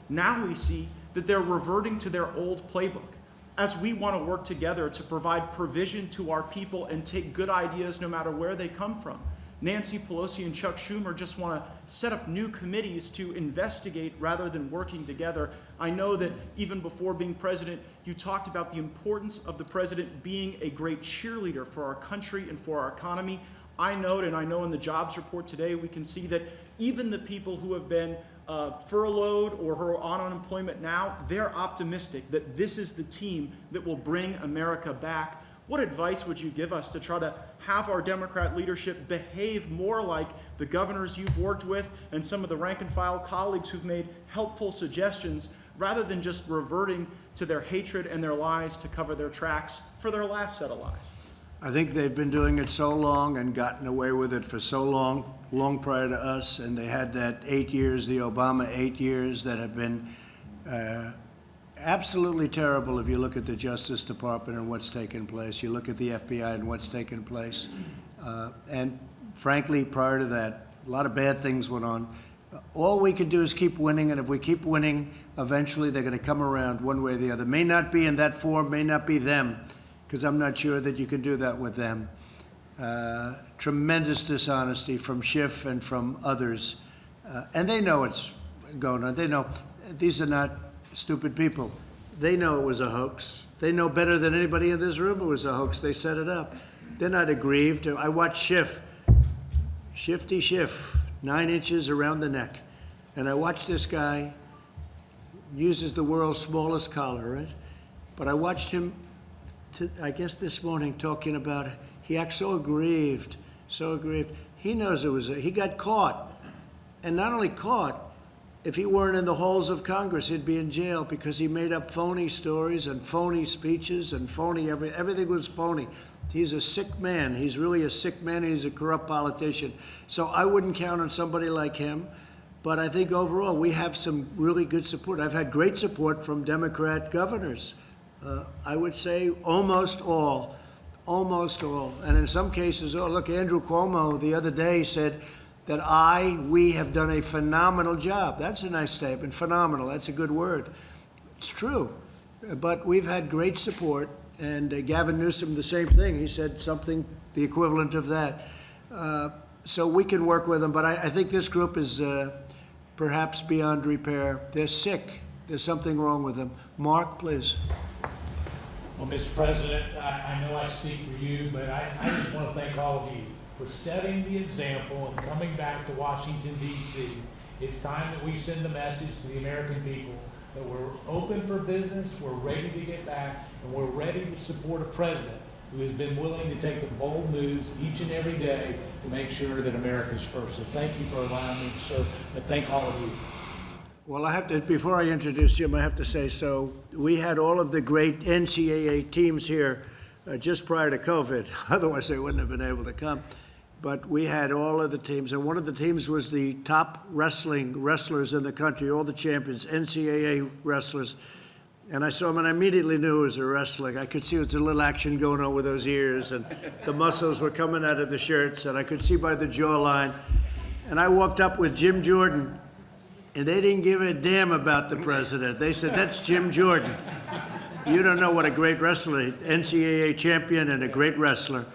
Now we see that they're reverting to their old playbook. As we want to work together to provide provision to our people and take good ideas no matter where they come from, Nancy Pelosi and Chuck Schumer just want to set up new committees to investigate rather than working together. I know that even before being president, you talked about the importance of the president being a great cheerleader for our country and for our economy. I note, and I know in the jobs report today, we can see that even the people who have been furloughed or who are on unemployment now, they're optimistic that this is the team that will bring America back. What advice would you give us to try to have our Democrat leadership behave more like the governors you've worked with and some of the rank and file colleagues who've made helpful suggestions rather than just reverting to their hatred and their lies to cover their tracks for their last set of lies? I think they've been doing it so long and gotten away with it for so long prior to us, and they had that 8 years, the Obama 8 years that have been absolutely terrible if you look at the Justice Department and what's taken place. You look at the FBI and what's taken place. And frankly, prior to that, a lot of bad things went on. All we can do is keep winning, and if we keep winning, eventually they're going to come around one way or the other. May not be in that form, may not be them, because I'm not sure that you can do that with them. Tremendous dishonesty from Schiff and from others. And they know it's going on. They know these are not stupid people. They know it was a hoax. They know better than anybody in this room it was a hoax. They set it up. They're not aggrieved. I watched Shifty Schiff, 9 inches around the neck. And I watched this guy, uses the world's smallest collar, right? But I watched him, I guess this morning, talking about, he acts so aggrieved, so aggrieved. He knows it was, he got caught. And not only caught, if he weren't in the halls of Congress, he'd be in jail because he made up phony stories and phony speeches and phony, everything was phony. He's a sick man. He's really a sick man. He's a corrupt politician. So I wouldn't count on somebody like him. But I think overall we have some really good support. I've had great support from Democrat governors. I would say almost all. And in some cases, oh, look, Andrew Cuomo the other day said that we have done a phenomenal job. That's a nice statement, phenomenal, that's a good word. It's true, but we've had great support, and Gavin Newsom, the same thing. He said something, the equivalent of that. So we can work with them, but I think this group is perhaps beyond repair. They're sick. There's something wrong with them. Mark, please. Well, Mr. President, I know I speak for you, but I just want to thank all of you for setting the example and coming back to Washington, D.C. It's time that we send the message to the American people that we're open for business, we're ready to get back, and we're ready to support a president who has been willing to take the bold moves each and every day to make sure that America's first. So thank you for allowing me to serve, and thank all of you. Well, I have to, before I introduce Jim, I have to say, so we had all of the great NCAA teams here just prior to COVID. Otherwise, they wouldn't have been able to come. But we had all of the teams, and one of the teams was the top wrestlers in the country, all the champions, NCAA wrestlers. And I saw them, and I immediately knew it was a wrestling. I could see there was a little action going on with those ears, and the muscles were coming out of the shirts, and I could see by the jawline. And I walked up with Jim Jordan, and they didn't give a damn about the president. They said, that's Jim Jordan. You don't know what a great wrestler, NCAA champion and a great wrestler.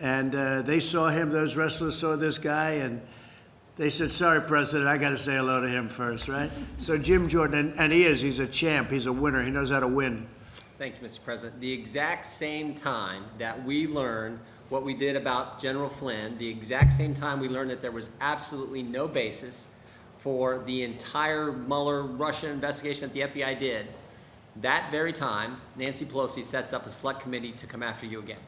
And they saw him, those wrestlers saw this guy, and they said, sorry, President, I got to say hello to him first, right? So Jim Jordan, and he's a champ, he's a winner, he knows how to win. Thank you, Mr. President. The exact same time that we learned what we did about General Flynn, the exact same time we learned that there was absolutely no basis for the entire Mueller Russia investigation that the FBI did, that very time, Nancy Pelosi sets up a select committee to come after you again.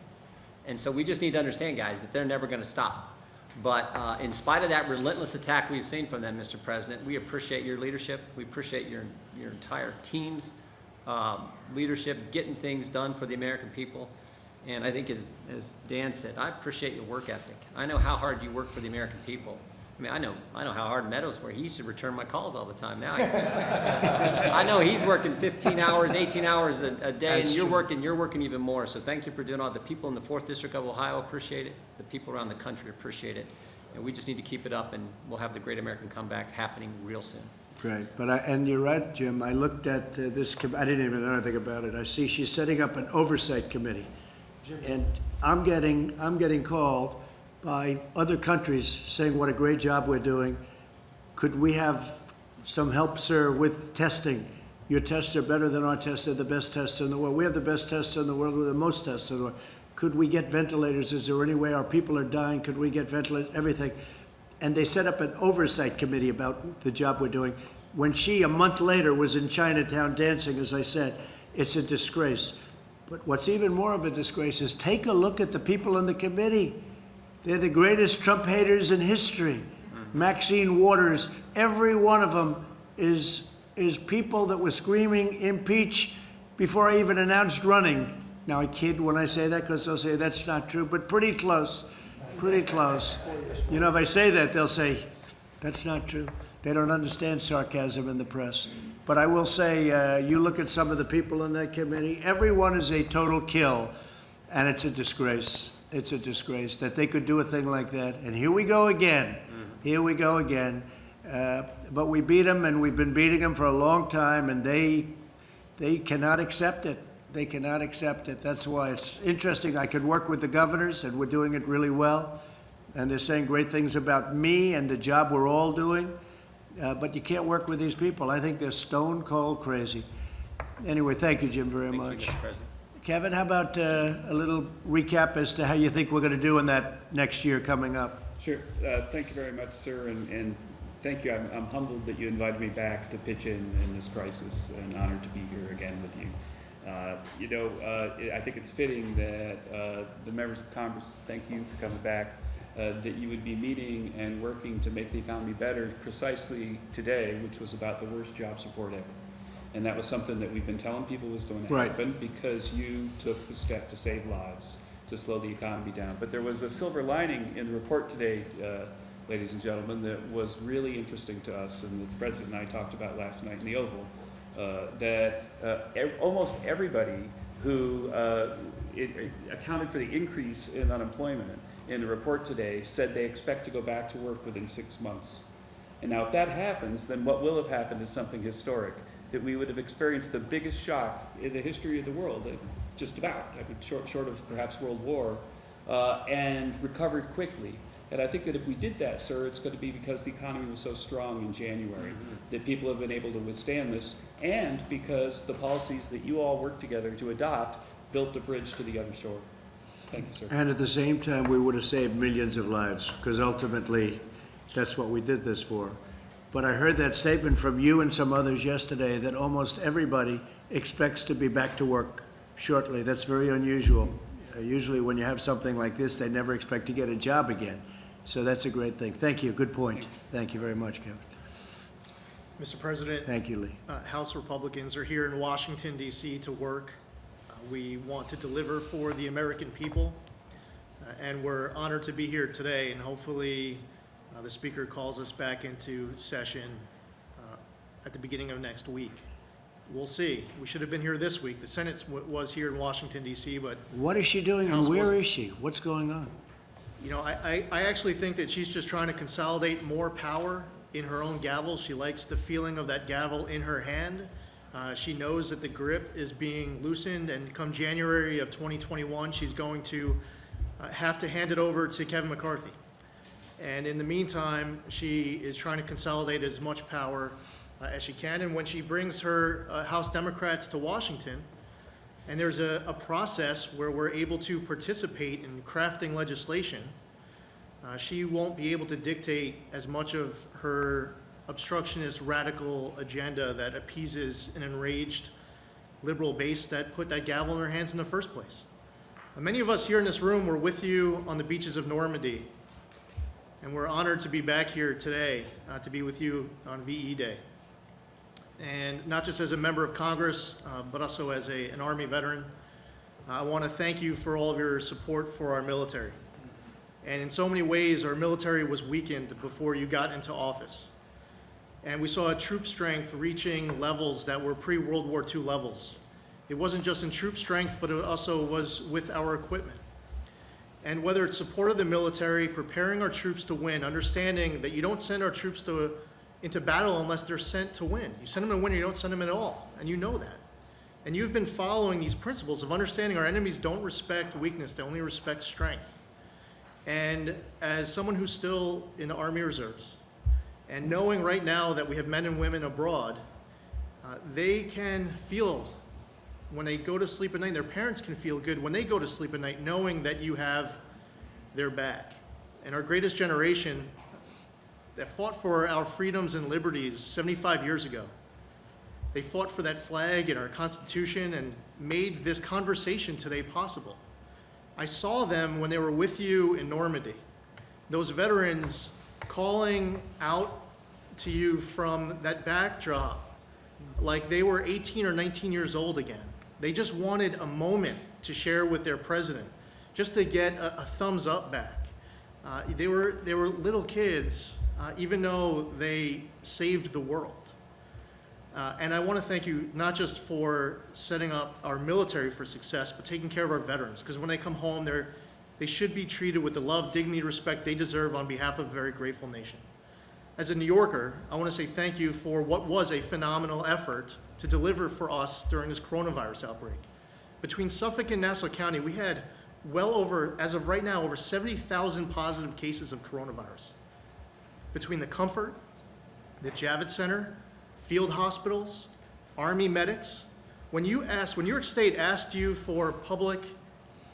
And so we just need to understand, guys, that they're never going to stop. But in spite of that relentless attack we've seen from them, Mr. President, we appreciate your leadership. We appreciate your entire team's leadership, getting things done for the American people. And I think, as Dan said, I appreciate your work ethic. I know how hard you work for the American people. I mean, I know how hard Meadows works. He used to return my calls all the time. Now I know he's working 15 hours, 18 hours a day, and you're working even more. So thank you for doing all. The people in the 4th District of Ohio appreciate it. The people around the country appreciate it. And we just need to keep it up, and we'll have the great American comeback happening real soon. Great, and you're right, Jim. I looked at this. I didn't even know anything about it. I see she's setting up an oversight committee, and I'm getting called by other countries saying what a great job we're doing. Could we have some help, sir, with testing? Your tests are better than our tests. They're the best tests in the world. We have the best tests in the world. We're the most tests in the world. Could we get ventilators? Is there any way our people are dying? Could we get ventilators? Everything. And they set up an oversight committee about the job we're doing. When she, a month later, was in Chinatown dancing, as I said, it's a disgrace. But what's even more of a disgrace is take a look at the people in the committee. They're the greatest Trump haters in history. Maxine Waters, every one of them is people that were screaming impeach before I even announced running. Now I kid when I say that because they'll say that's not true, but pretty close, pretty close. You know, if I say that, they'll say that's not true. They don't understand sarcasm in the press. But I will say, you look at some of the people in that committee, everyone is a total kill, and it's a disgrace. It's a disgrace that they could do a thing like that. And here we go again. Here we go again. But we beat them, and we've been beating them for a long time, and they cannot accept it. They cannot accept it. That's why it's interesting. I could work with the governors, and we're doing it really well. And they're saying great things about me and the job we're all doing. But you can't work with these people. I think they're stone cold crazy. Anyway, thank you, Jim, very much. Mr. President. Kevin, how about a little recap as to how you think we're going to do in that next year coming up? Sure. Thank you very much, sir, and thank you. I'm humbled that you invited me back to pitch in this crisis, and honored to be here again with you. I think it's fitting that the members of Congress, thank you for coming back, that you would be meeting and working to make the economy better precisely today, which was about the worst job support ever. And that was something that we've been telling people was going to happen because you took the step to save lives, to slow the economy down. But there was a silver lining in the report today, ladies and gentlemen, that was really interesting to us, and the President and I talked about last night in the Oval, that almost everybody who accounted for the increase in unemployment in the report today said they expect to go back to work within 6 months. And now if that happens, then what will have happened is something historic, that we would have experienced the biggest shock in the history of the world, just about, I mean, short of perhaps World War, and recovered quickly. And I think that if we did that, sir, it's going to be because the economy was so strong in January that people have been able to withstand this, and because the policies that you all worked together to adopt built the bridge to the other shore. Thank you, sir. And at the same time, we would have saved millions of lives, because ultimately, that's what we did this for. But I heard that statement from you and some others yesterday that almost everybody expects to be back to work shortly. That's very unusual. Usually when you have something like this, they never expect to get a job again. So that's a great thing. Thank you. Good point. Thank you very much, Kevin. Mr. President. Thank you, Lee. House Republicans are here in Washington, D.C. to work. We want to deliver for the American people, and we're honored to be here today, and hopefully the Speaker calls us back into session at the beginning of next week. We'll see. We should have been here this week. The Senate was here in Washington, D.C., but... What is she doing, and where is she? What's going on? You know, I actually think that she's just trying to consolidate more power in her own gavel. She likes the feeling of that gavel in her hand. She knows that the grip is being loosened, and come January of 2021, she's going to have to hand it over to Kevin McCarthy. And in the meantime, she is trying to consolidate as much power as she can. And when she brings her House Democrats to Washington, and there's a process where we're able to participate in crafting legislation, she won't be able to dictate as much of her obstructionist radical agenda that appeases an enraged liberal base that put that gavel in her hands in the first place. Many of us here in this room were with you on the beaches of Normandy, and we're honored to be back here today to be with you on VE Day. And not just as a member of Congress, but also as an Army veteran, I want to thank you for all of your support for our military. And in so many ways, our military was weakened before you got into office. And we saw troop strength reaching levels that were pre-World War II levels. It wasn't just in troop strength, but it also was with our equipment. And whether it's support of the military, preparing our troops to win, understanding that you don't send our troops into battle unless they're sent to win. You send them to win, or you don't send them at all, and you know that. And you've been following these principles of understanding our enemies don't respect weakness, they only respect strength. And as someone who's still in the Army Reserves, and knowing right now that we have men and women abroad, they can feel when they go to sleep at night, their parents can feel good when they go to sleep at night, knowing that you have their back. And our greatest generation that fought for our freedoms and liberties 75 years ago, they fought for that flag and our Constitution and made this conversation today possible. I saw them when they were with you in Normandy, those veterans calling out to you from that backdrop like they were 18 or 19 years old again. They just wanted a moment to share with their president, just to get a thumbs up back. They were little kids, even though they saved the world. And I want to thank you not just for setting up our military for success, but taking care of our veterans. Because when they come home, they're They should be treated with the love, dignity, respect they deserve on behalf of a very grateful nation. As a New Yorker, I want to say thank you for what was a phenomenal effort to deliver for us during this coronavirus outbreak. Between Suffolk and Nassau County, we had well over, as of right now, over 70,000 positive cases of coronavirus. Between the Comfort, the Javits Center, field hospitals, Army medics, when New York State asked you for public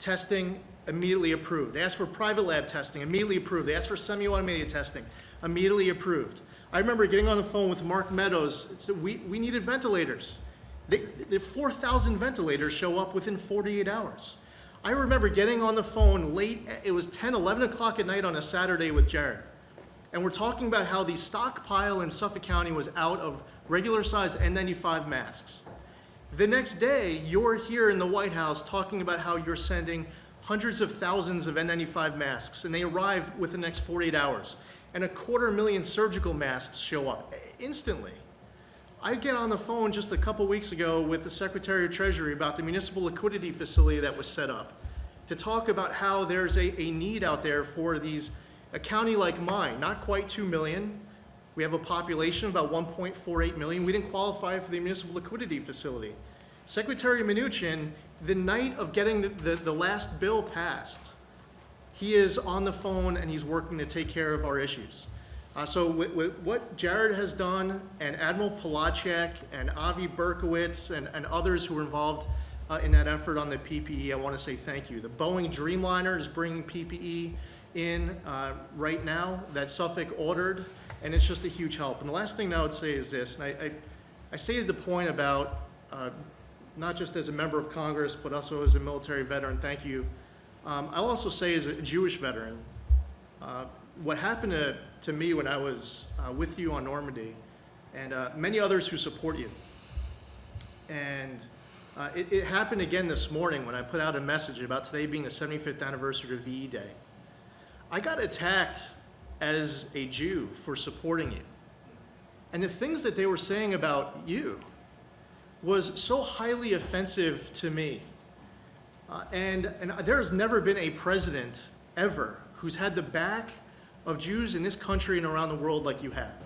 testing, immediately approved. They asked for private lab testing, immediately approved. They asked for semi-automated testing, immediately approved. I remember getting on the phone with Mark Meadows. We needed ventilators. The 4,000 ventilators show up within 48 hours. I remember getting on the phone late, it was 10, 11 o'clock at night on a Saturday with Jared. And we're talking about how the stockpile in Suffolk County was out of regular-sized N95 masks. The next day, you're here in the White House talking about how you're sending hundreds of thousands of N95 masks, and they arrive within the next 48 hours. And 250,000 surgical masks show up instantly. I get on the phone just a couple weeks ago with the Secretary of Treasury about the municipal liquidity facility that was set up to talk about how there's a need out there for a county like mine, not quite 2 million. We have a population of about 1.48 million. We didn't qualify for the municipal liquidity facility. Secretary Mnuchin, the night of getting the last bill passed, he is on the phone and he's working to take care of our issues. So with what Jared has done, and Admiral Polacek and Avi Berkowitz and others who were involved in that effort on the PPE, I want to say thank you. The Boeing Dreamliner is bringing PPE in right now that Suffolk ordered, and it's just a huge help. And the last thing I would say is this, and I stated the point about not just as a member of Congress, but also as a military veteran, thank you. I'll also say as a Jewish veteran, what happened to me when I was with you on Normandy, and many others who support you. And it happened again this morning when I put out a message about today being the 75th anniversary of VE Day. I got attacked as a Jew for supporting you. And the things that they were saying about you was so highly offensive to me. And there has never been a president ever who's had the back of Jews in this country and around the world like you have.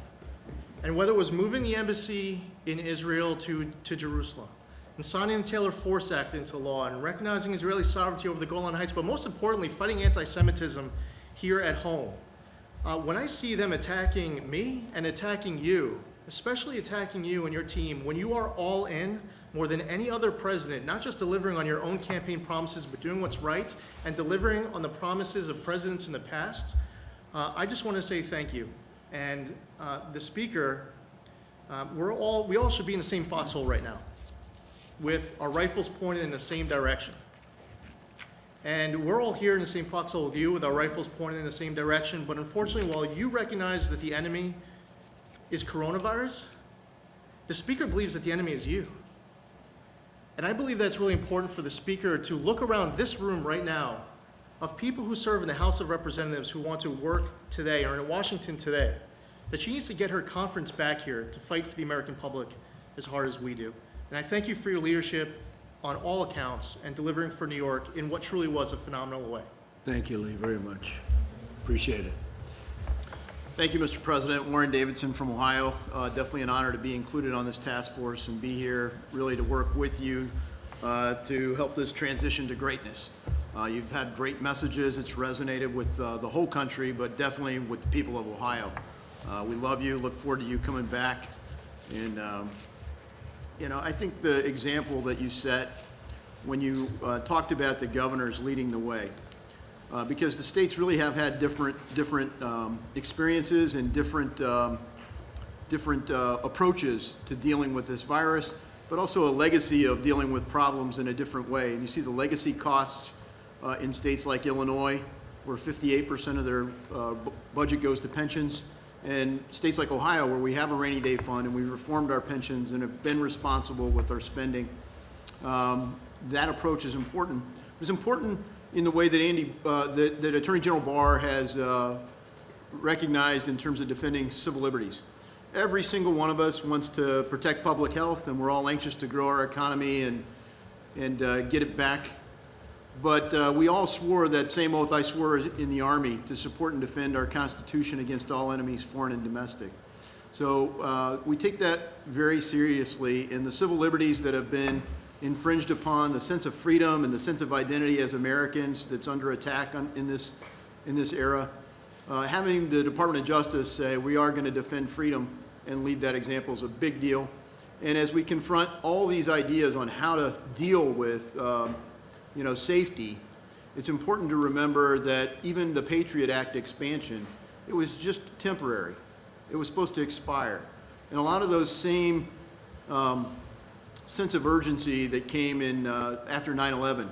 And whether it was moving the embassy in Israel to Jerusalem, and signing the Taylor Force Act into law, and recognizing Israeli sovereignty over the Golan Heights, but most importantly, fighting anti-Semitism here at home. When I see them attacking me and attacking you, especially attacking you and your team, when you are all in more than any other president, not just delivering on your own campaign promises, but doing what's right and delivering on the promises of presidents in the past, I just want to say thank you. And the Speaker, we all should be in the same foxhole right now, with our rifles pointed in the same direction. And we're all here in the same foxhole with you, with our rifles pointed in the same direction. But unfortunately, while you recognize that the enemy is coronavirus, the Speaker believes that the enemy is you. And I believe that's really important for the Speaker to look around this room right now of people who serve in the House of Representatives who want to work today or in Washington today, that she needs to get her conference back here to fight for the American public as hard as we do. And I thank you for your leadership on all accounts and delivering for New York in what truly was a phenomenal way. Thank you, Lee, very much. Appreciate it. Thank you, Mr. President. Warren Davidson from Ohio. Definitely an honor to be included on this task force and be here really to work with you to help this transition to greatness. You've had great messages. It's resonated with the whole country, but definitely with the people of Ohio. We love you, look forward to you coming back. And, I think the example that you set when you talked about the governors leading the way, because the states really have had different experiences and different approaches to dealing with this virus, but also a legacy of dealing with problems in a different way. And you see the legacy costs in states like Illinois, where 58% of their budget goes to pensions, and states like Ohio, where we have a rainy day fund and we've reformed our pensions and have been responsible with our spending. That approach is important. It's important in the way that that Attorney General Barr has recognized in terms of defending civil liberties. Every single one of us wants to protect public health, and we're all anxious to grow our economy and get it back But we all swore that same oath I swore in the Army to support and defend our Constitution against all enemies, foreign and domestic. So we take that very seriously, and the civil liberties that have been infringed upon, the sense of freedom and the sense of identity as Americans that's under attack in this era, having the Department of Justice say we are going to defend freedom and lead that example is a big deal. And as we confront all these ideas on how to deal with safety, it's important to remember that even the Patriot Act expansion, it was just temporary. It was supposed to expire. And a lot of those same sense of urgency that came in after 9/11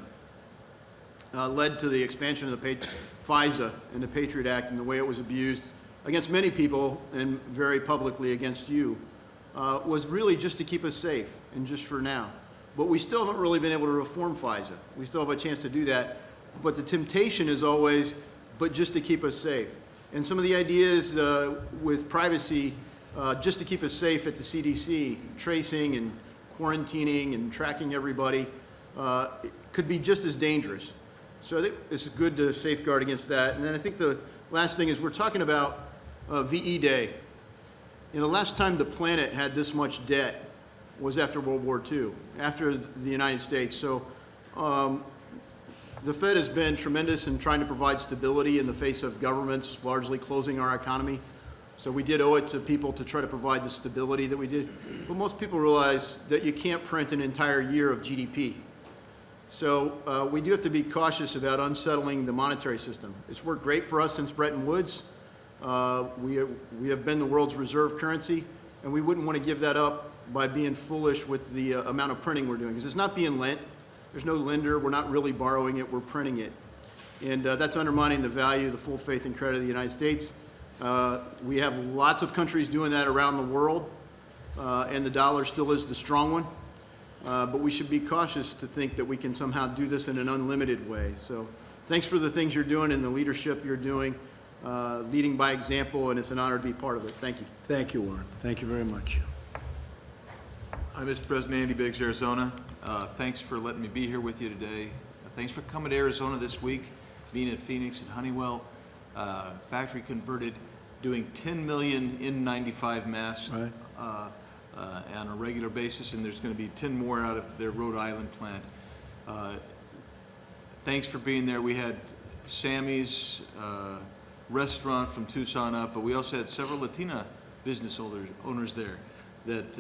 led to the expansion of the FISA and the Patriot Act and the way it was abused against many people and very publicly against you was really just to keep us safe and just for now. But we still haven't really been able to reform FISA. We still have a chance to do that. But the temptation is always, but just to keep us safe. And some of the ideas with privacy, just to keep us safe at the CDC, tracing and quarantining and tracking everybody, could be just as dangerous. So I think it's good to safeguard against that. And then I think the last thing is we're talking about VE Day. The last time the planet had this much debt was after World War II, after the United States. So the Fed has been tremendous in trying to provide stability in the face of governments largely closing our economy. So we did owe it to people to try to provide the stability that we did. But most people realize that you can't print an entire year of GDP. So we do have to be cautious about unsettling the monetary system. It's worked great for us since Bretton Woods. We have been the world's reserve currency, and we wouldn't want to give that up by being foolish with the amount of printing we're doing, because it's not being lent. There's no lender. We're not really borrowing it. We're printing it. And that's undermining the value, the full faith and credit of the United States. We have lots of countries doing that around the world, and the dollar still is the strong one. But we should be cautious to think that we can somehow do this in an unlimited way. So thanks for the things you're doing and the leadership you're doing, leading by example, and it's an honor to be part of it. Thank you. Thank you, Warren. Thank you very much. Hi, Mr. President. Andy Biggs, Arizona. Thanks for letting me be here with you today. Thanks for coming to Arizona this week, being at Phoenix and Honeywell. Factory converted, doing 10 million N95 masks Right. On a regular basis, and there's going to be 10 more out of their Rhode Island plant. Thanks for being there. We had Sammy's restaurant from Tucson up, but we also had several Latina business owners there that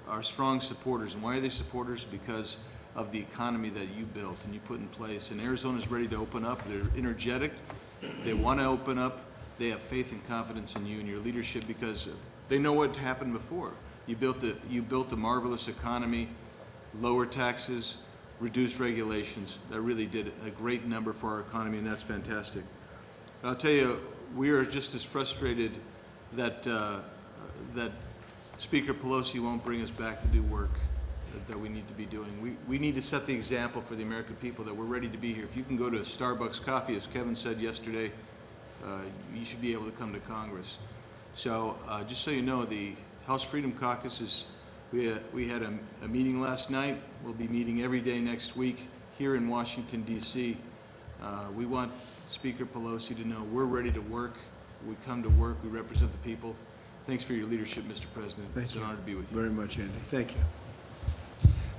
are strong supporters. And why are they supporters? Because of the economy that you built and you put in place. And Arizona's ready to open up. They're energetic. They want to open up. They have faith and confidence in you and your leadership because they know what happened before. You built a marvelous economy, lower taxes, reduced regulations. That really did a great number for our economy, and that's fantastic. I'll tell you, we are just as frustrated that that Speaker Pelosi won't bring us back to do work that we need to be doing. We need to set the example for the American people that we're ready to be here. If you can go to Starbucks coffee, as Kevin said yesterday, you should be able to come to Congress. So just so you know, the House Freedom Caucus we had a meeting last night. We'll be meeting every day next week here in Washington, D.C. We want Speaker Pelosi to know we're ready to work. We come to work. We represent the people. Thanks for your leadership, Mr. President. Thank it's you an honor to be with you. very much, Andy. Thank you.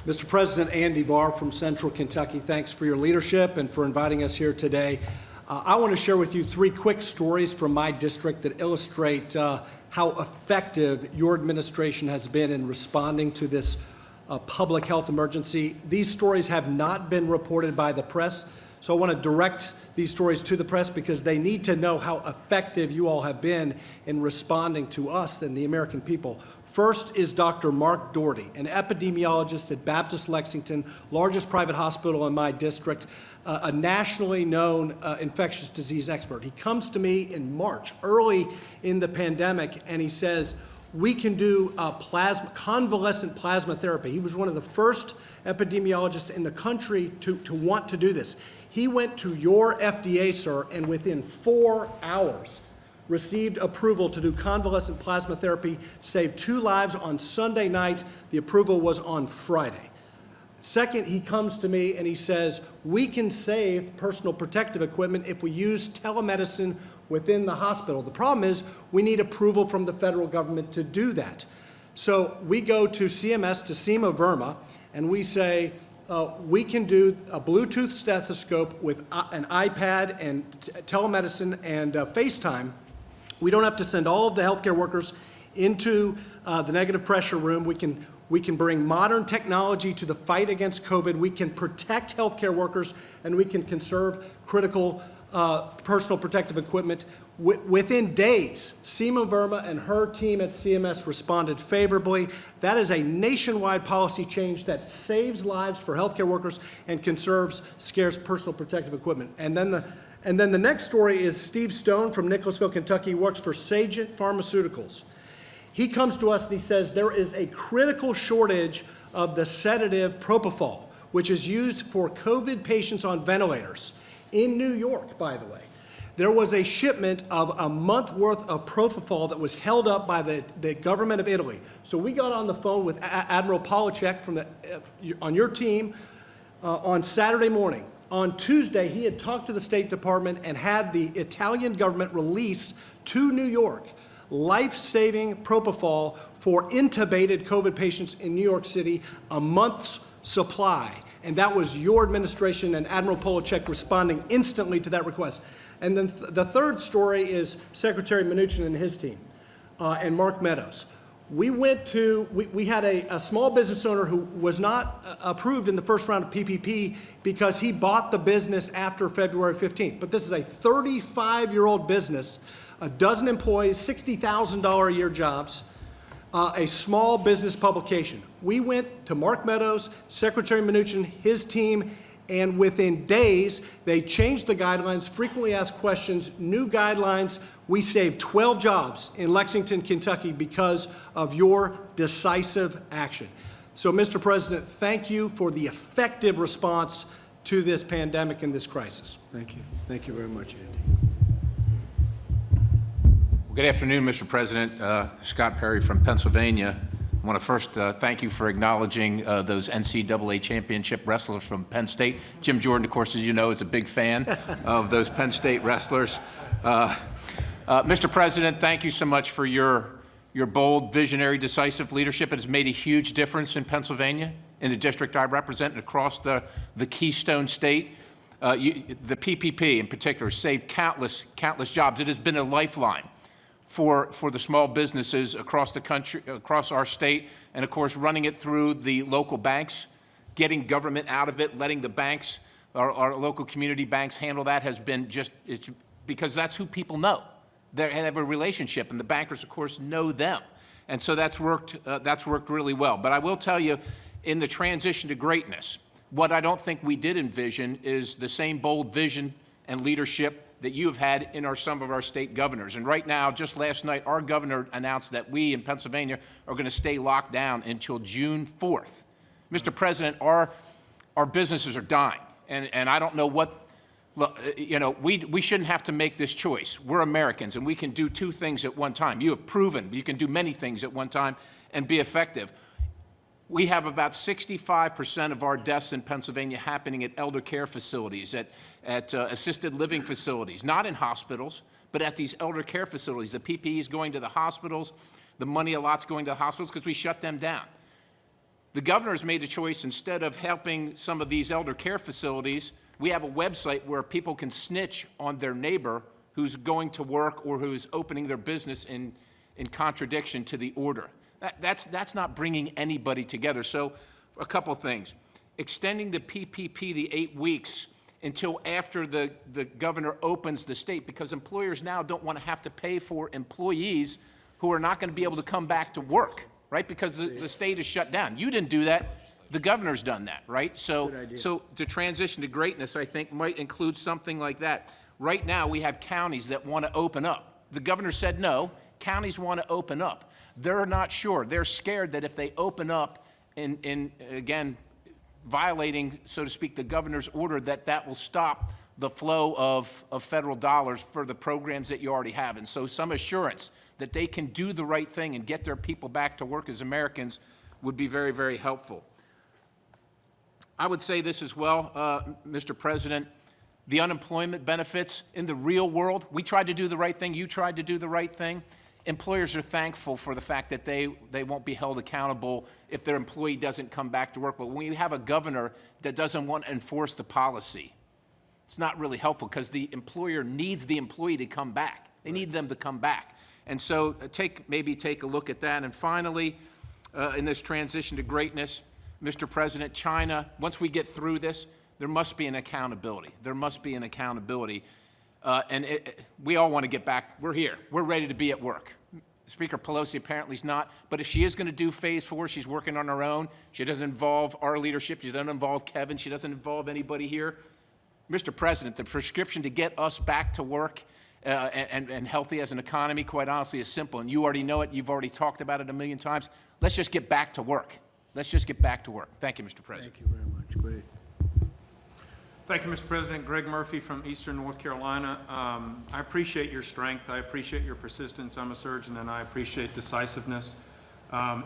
Mr. President, Andy Barr from Central Kentucky, thanks for your leadership and for inviting us here today. I want to share with you 3 quick stories from my district that illustrate how effective your administration has been in responding to this public health emergency. These stories have not been reported by the press, so I want to direct these stories to the press because they need to know how effective you all have been in responding to us and the American people. First is Dr. Mark Doherty, an epidemiologist at Baptist Lexington, largest private hospital in my district, a nationally known infectious disease expert. He comes to me in March, early in the pandemic, and he says, we can do convalescent plasma therapy. He was one of the first epidemiologists in the country to want to do this. He went to your FDA, sir, and within 4 hours received approval to do convalescent plasma therapy, saved 2 lives on Sunday night. The approval was on Friday. Second, he comes to me and he says, we can save personal protective equipment if we use telemedicine within the hospital. The problem is we need approval from the federal government to do that. So we go to CMS, to Seema Verma, and we say, we can do a Bluetooth stethoscope with an iPad and telemedicine and FaceTime. We don't have to send all of the healthcare workers into the negative pressure room. We can bring modern technology to the fight against COVID. We can protect healthcare workers, and we can conserve critical personal protective equipment. Within days, Seema Verma and her team at CMS responded favorably. That is a nationwide policy change that saves lives for healthcare workers and conserves scarce personal protective equipment. And then the next story is Steve Stone from Nicholasville, Kentucky, works for Sagent Pharmaceuticals. He comes to us and he says there is a critical shortage of the sedative propofol, which is used for COVID patients on ventilators. In New York, by the way, there was a shipment of a month worth of propofol that was held up by the government of Italy. So we got on the phone with Admiral Polacek from on your team on Saturday morning. On Tuesday, he had talked to the State Department and had the Italian government release to New York life-saving propofol for intubated COVID patients in New York City, a month's supply. And that was your administration and Admiral Polacek responding instantly to that request. And then the third story is Secretary Mnuchin and his team, and Mark Meadows. We had a small business owner who was not approved in the first round of PPP because he bought the business after February 15th. But this is a 35-year-old business, a dozen employees, $60,000 a year jobs, a small business publication. We went to Mark Meadows, Secretary Mnuchin, his team, and within days, they changed the guidelines, frequently asked questions, new guidelines. We saved 12 jobs in Lexington, Kentucky because of your decisive action. So, Mr. President, thank you for the effective response to this pandemic and this crisis. Thank you. Thank you very much, Andy. Good afternoon, Mr. President. Scott Perry from Pennsylvania. I want to first thank you for acknowledging those NCAA championship wrestlers from Penn State. Jim Jordan, of course, as you know, is a big fan of those Penn State wrestlers. Mr. President, thank you so much for your bold, visionary, decisive leadership. It has made a huge difference in Pennsylvania, in the district I represent, and across the Keystone State. The PPP in particular saved countless jobs. It has been a lifeline for the small businesses across the country, across our state, and of course running it through the local banks, getting government out of it, letting the banks, our local community banks handle that has been it's because that's who people know. They have a relationship, and the bankers, of course, know them. And so that's worked really well. But I will tell you, in the transition to greatness, what I don't think we did envision is the same bold vision and leadership that you have had in some of our state governors. And right now, just last night, our governor announced that we in Pennsylvania are going to stay locked down until June 4th. Mr. President, our businesses are dying. And I don't know what, well, you know, we shouldn't have to make this choice. We're Americans, and we can do two things at one time. You have proven you can do many things at one time and be effective. We have about 65% of our deaths in Pennsylvania happening at elder care facilities, at assisted living facilities, not in hospitals, but at these elder care facilities. The PPE is going to the hospitals. The money a lot's going to the hospitals because we shut them down. The governor's made a choice, instead of helping some of these elder care facilities, we have a website where people can snitch on their neighbor who's going to work or who is opening their business in contradiction to the order. That's not bringing anybody together. So a couple things. Extending the PPP, the 8 weeks, until after the governor opens the state, because employers now don't want to have to pay for employees who are not going to be able to come back to work, right? Because the state is shut down. You didn't do that. The governor's done that, right? So the transition to greatness, I think, might include something like that. Right now, we have counties that want to open up. The governor said no. Counties want to open up. They're not sure. They're scared that if they open up in again, violating, so to speak, the governor's order, that will stop the flow of federal dollars for the programs that you already have. And so some assurance that they can do the right thing and get their people back to work as Americans would be very, very helpful. I would say this as well, Mr. President. The unemployment benefits in the real world, we tried to do the right thing, you tried to do the right thing. Employers are thankful for the fact that they won't be held accountable if their employee doesn't come back to work. But when you have a governor that doesn't want to enforce the policy, it's not really helpful because the employer needs the employee to come back. They need them to come back. And so maybe take a look at that. And finally, in this transition to greatness, Mr. President, China, once we get through this, there must be an accountability. There must be an accountability. We all want to get back. We're here. We're ready to be at work. Speaker Pelosi apparently is not. But if she is going to do phase 4, she's working on her own. She doesn't involve our leadership. She doesn't involve Kevin. She doesn't involve anybody here. Mr. President, the prescription to get us back to work and healthy as an economy, quite honestly, is simple. And you already know it. You've already talked about it a million times. Let's just get back to work. Let's just get back to work. Thank you, Mr. President. Thank you very much. Great. Thank you, Mr. President. Greg Murphy from Eastern North Carolina. I appreciate your strength. I appreciate your persistence. I'm a surgeon, and I appreciate decisiveness.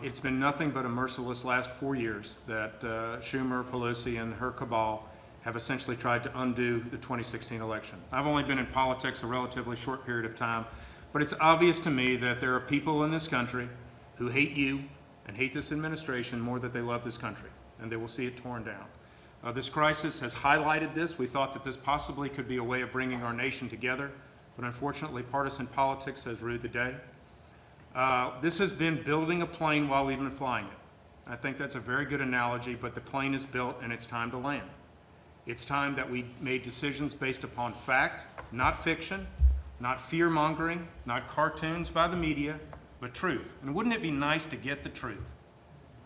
It's been nothing but a merciless last 4 years that Schumer, Pelosi, and her cabal have essentially tried to undo the 2016 election. I've only been in politics a relatively short period of time, but it's obvious to me that there are people in this country who hate you and hate this administration more than they love this country, and they will see it torn down. This crisis has highlighted this. We thought that this possibly could be a way of bringing our nation together, but unfortunately partisan politics has ruled the day. This has been building a plane while we've been flying it. I think that's a very good analogy, but the plane is built and it's time to land. It's time that we made decisions based upon fact, not fiction, not fear-mongering, not cartoons by the media, but truth. And wouldn't it be nice to get the truth?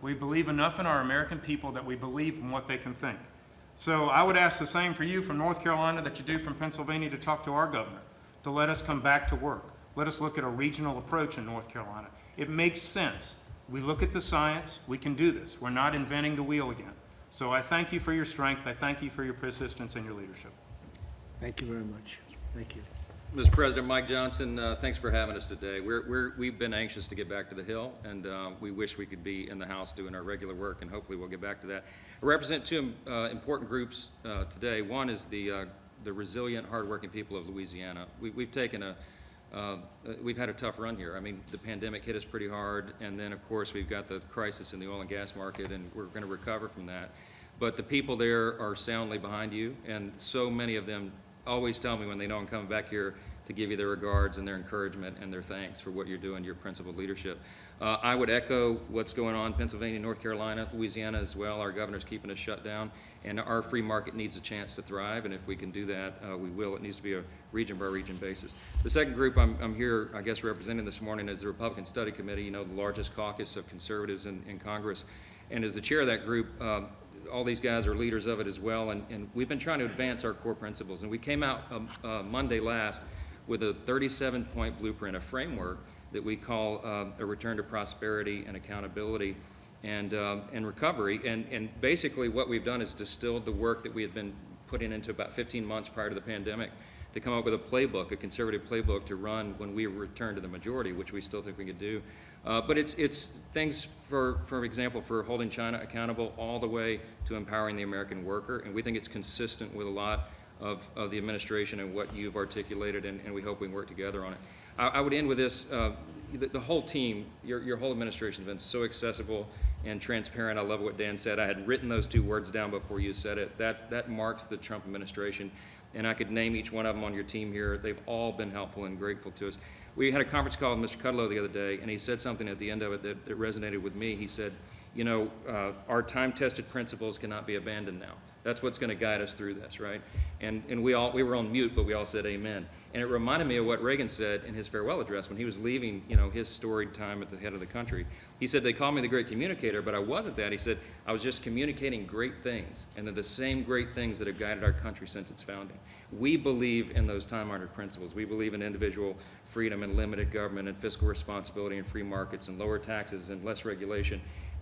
We believe enough in our American people that we believe in what they can think. So I would ask the same for you from North Carolina that you do from Pennsylvania to talk to our governor, to let us come back to work. Let us look at a regional approach in North Carolina. It makes sense. We look at the science. We can do this. We're not inventing the wheel again. So I thank you for your strength. I thank you for your persistence and your leadership. Thank you very much. Thank you. Mr. President, Mike Johnson, thanks for having us today. We've been anxious to get back to the Hill, and we wish we could be in the House doing our regular work, and hopefully we'll get back to that. I represent two important groups today. One is the resilient, hardworking people of Louisiana. We've had a tough run here. I mean, the pandemic hit us pretty hard, and then, of course, we've got the crisis in the oil and gas market, and we're going to recover from that. But the people there are soundly behind you, and so many of them always tell me when they know I'm coming back here to give you their regards and their encouragement and their thanks for what you're doing, your principled leadership. I would echo what's going on in Pennsylvania, North Carolina, Louisiana as well. Our governor's keeping us shut down, and our free market needs a chance to thrive, and if we can do that, we will. It needs to be a region-by-region basis. The second group I'm here, I guess, representing this morning is the Republican Study Committee, you know, the largest caucus of conservatives in Congress. And as the chair of that group, all these guys are leaders of it as well, and we've been trying to advance our core principles. And we came out Monday last with a 37-point blueprint, a framework that we call a return to prosperity and accountability and recovery. And basically what we've done is distilled the work that we had been putting into about 15 months prior to the pandemic to come up with a playbook, a conservative playbook to run when we return to the majority, which we still think we could do. But it's things, for example, for holding China accountable all the way to empowering the American worker. And we think it's consistent with a lot of the administration and what you've articulated, and we hope we can work together on it. I would end with this. The whole team, your whole administration has been so accessible and transparent. I love what Dan said. I had written those two words down before you said it. That marks the Trump administration. And I could name each one of them on your team here. They've all been helpful and grateful to us. We had a conference call with Mr. Kudlow the other day, and he said something at the end of it that resonated with me. He said, you know, our time-tested principles cannot be abandoned now. That's what's going to guide us through this, right? And we were on mute, but we all said amen. And it reminded me of what Reagan said in his farewell address when he was leaving, you know, his storied time at the head of the country. He said, they called me the great communicator, but I wasn't that. He said, I was just communicating great things, and they're the same great things that have guided our country since its founding. We believe in those time-honored principles. We believe in individual freedom and limited government and fiscal responsibility and free markets and lower taxes and less regulation.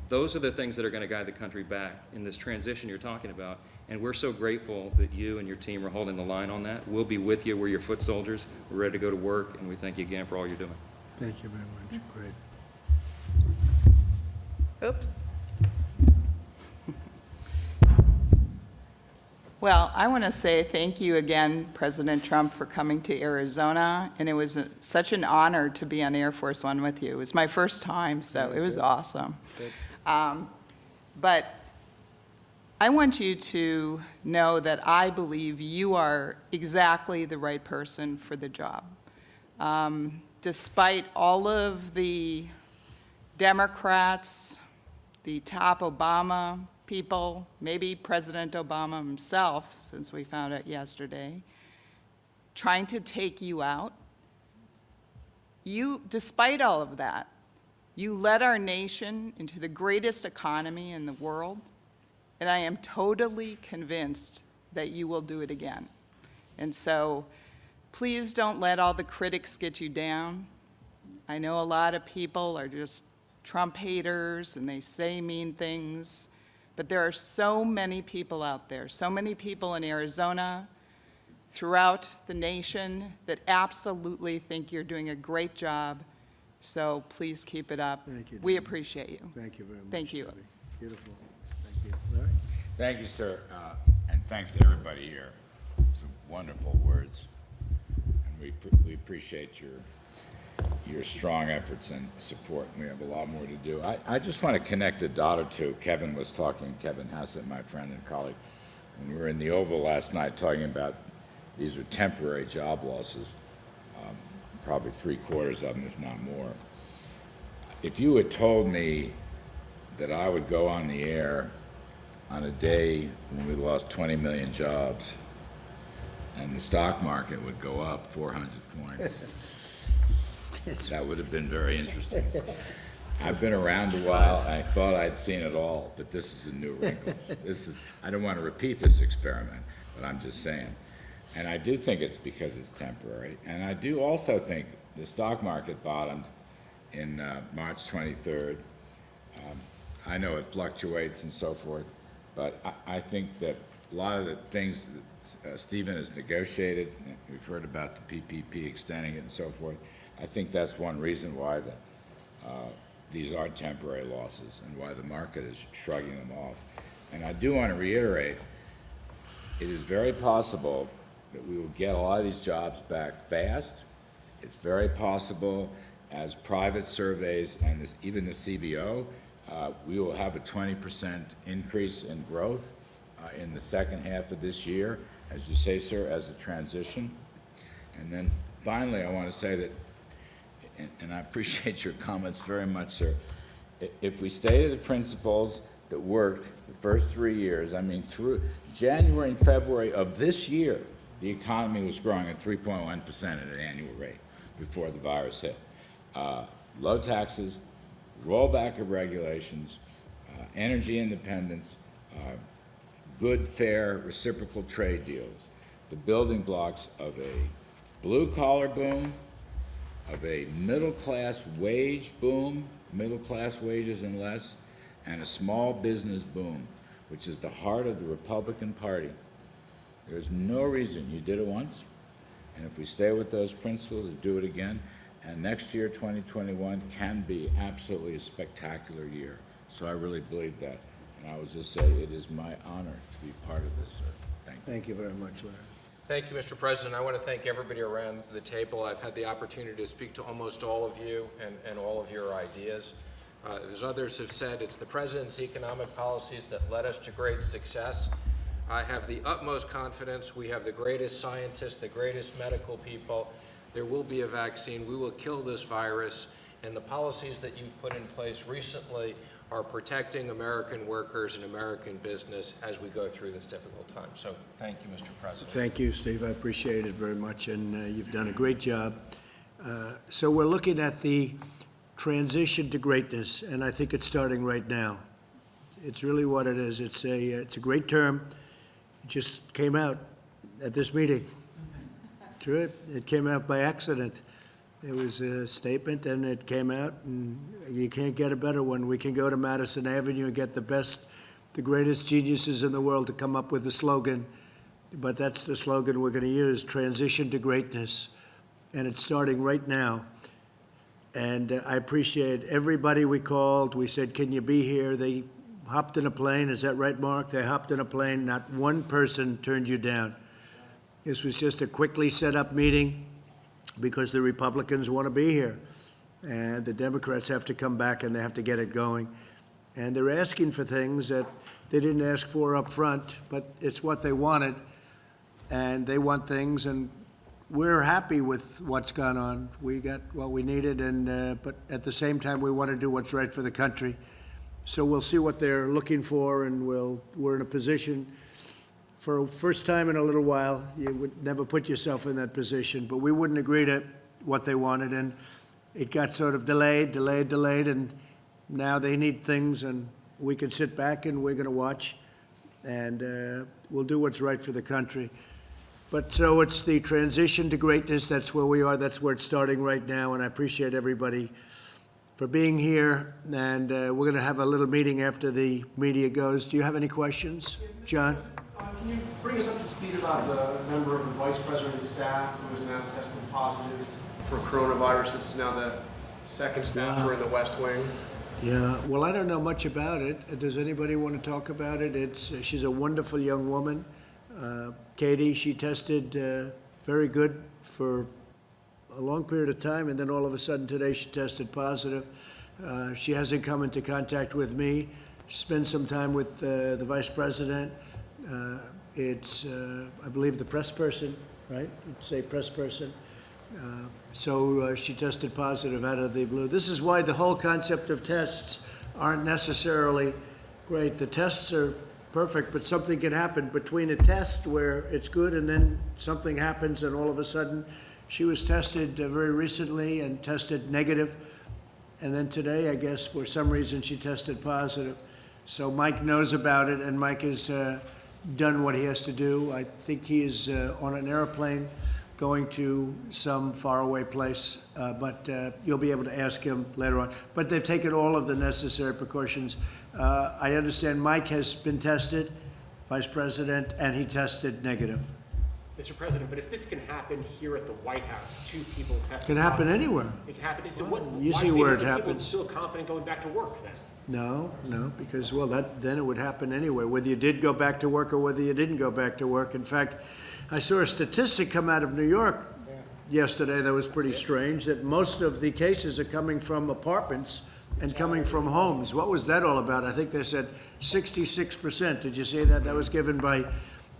Those are the things that are going to guide the country back in this transition you're talking about. And we're so grateful that you and your team are holding the line on that. We'll be with you. We're your foot soldiers. We're ready to go to work, and we thank you again for all you're doing. Thank you very much. Great. Oops. Well, I want to say thank you again, President Trump, for coming to Arizona, and it was such an honor to be on Air Force One with you. It was my first time, so it was awesome. But I want you to know that I believe you are exactly the right person for the job. Despite all of the Democrats, the top Obama people, maybe President Obama himself, since we found out yesterday, trying to take you out, despite all of that, you led our nation into the greatest economy in the world, and I am totally convinced that you will do it again. And so please don't let all the critics get you down. I know a lot of people are just Trump haters and they say mean things, but there are so many people out there, so many people in Arizona, throughout the nation, that absolutely think you're doing a great job. So please keep it up. Thank you, We Debbie. appreciate you. Thank you very much. Thank you. Debbie. Beautiful. Thank you. Larry? Thank you, sir, and thanks to everybody here. Some wonderful words, and we appreciate your strong efforts and support. We have a lot more to do. I just want to connect a dot or two. Kevin was talking, Kevin Hassett, my friend and colleague, when we were in the Oval last night talking about these are temporary job losses, probably 3/4 of them, if not more. If you had told me that I would go on the air on a day when we lost 20 million jobs and the stock market would go up 400 points, that would have been very interesting. I've been around a while. I thought I'd seen it all, but this is a new wrinkle. I don't want to repeat this experiment, but I'm just saying. And I do think it's because it's temporary. And I do also think the stock market bottomed in March 23rd. I know it fluctuates and so forth, but I think that a lot of the things that Stephen has negotiated, we've heard about the PPP extending it and so forth, I think that's one reason why these are temporary losses and why the market is shrugging them off. And I do want to reiterate, it is very possible that we will get a lot of these jobs back fast. It's very possible, as private surveys and even the CBO, we will have a 20% increase in growth in the second half of this year, as you say, sir, as a transition. And then finally, I want to say that, and I appreciate your comments very much, sir, if we stay to the principles that worked the first 3 years, I mean, through January and February of this year, the economy was growing at 3.1% at an annual rate before the virus hit. Low taxes, rollback of regulations, energy independence, good, fair, reciprocal trade deals, the building blocks of a blue-collar boom, of a middle-class wage boom, middle-class wages and less, and a small business boom, which is the heart of the Republican Party. There's no reason. You did it once, and if we stay with those principles and do it again, and next year, 2021, can be absolutely a spectacular year. So I really believe that. And I will just say it is my honor to be part of this, sir. Thank you. Thank you very much, Larry. Thank you, Mr. President. I want to thank everybody around the table. I've had the opportunity to speak to almost all of you and all of your ideas. As others have said, it's the President's economic policies that led us to great success. I have the utmost confidence. We have the greatest scientists, the greatest medical people. There will be a vaccine. We will kill this virus. And the policies that you've put in place recently are protecting American workers and American business as we go through this difficult time. So thank you, Mr. President. Thank you, Steve. I appreciate it very much, and you've done a great job. So we're looking at the transition to greatness, and I think it's starting right now. It's really what it is. It's a great term. It just came out at this meeting. True. It came out by accident. It was a statement, and it came out, and you can't get a better one. We can go to Madison Avenue and get the greatest geniuses in the world to come up with a slogan, but that's the slogan we're going to use, transition to greatness, and it's starting right now. And I appreciate everybody we called. We said, can you be here? They hopped in a plane. Is that right, Mark? They hopped in a plane. Not one person turned you down. This was just a quickly set-up meeting because the Republicans want to be here. And the Democrats have to come back and they have to get it going. And they're asking for things that they didn't ask for up front, but it's what they wanted. And they want things, and we're happy with what's gone on. We got what we needed, and but at the same time, we want to do what's right for the country. So we'll see what they're looking for, and we're in a position for first time in a little while. You would never put yourself in that position, but we wouldn't agree to what they wanted, and it got sort of delayed, and now they need things, and we can sit back and we're going to watch, and we'll do what's right for the country. But so it's the transition to greatness. That's where we are. That's where it's starting right now, and I appreciate everybody for being here, and we're going to have a little meeting after the media goes. Do you have any questions, John? Can you bring us up to speed about a member of the Vice President's staff who is now tested positive for coronavirus? This is now the second staffer in the West Wing. Yeah, well, I don't know much about it. Does anybody want to talk about it? She's a wonderful young woman. Katie, she tested very good for a long period of time, and then all of a sudden today she tested positive. She hasn't come into contact with me. She spent some time with the Vice President. It's, I believe, the press person, right? You'd say press person. So she tested positive out of the blue. This is why the whole concept of tests aren't necessarily great. The tests are perfect, but something can happen between a test where it's good and then something happens and all of a sudden she was tested very recently and tested negative. And then today, I guess, for some reason, she tested positive. So Mike knows about it, and Mike has done what he has to do. I think he is on an airplane going to some faraway place, but you'll be able to ask him later on. But they've taken all of the necessary precautions. I understand Mike has been tested, Vice President, and he tested negative. Mr. President, but if this can happen here at the White House, 2 people tested. It can happen anywhere. It can happen. So what? You why see should where other it people happens. feel confident going back to work then? No, because, well, then it would happen anyway, whether you did go back to work or whether you didn't go back to work. In fact, I saw a statistic come out of New York yesterday that was pretty strange, that most of the cases are coming from apartments and coming from homes. What was that all about? I think they said 66%. Did you see that? That was given by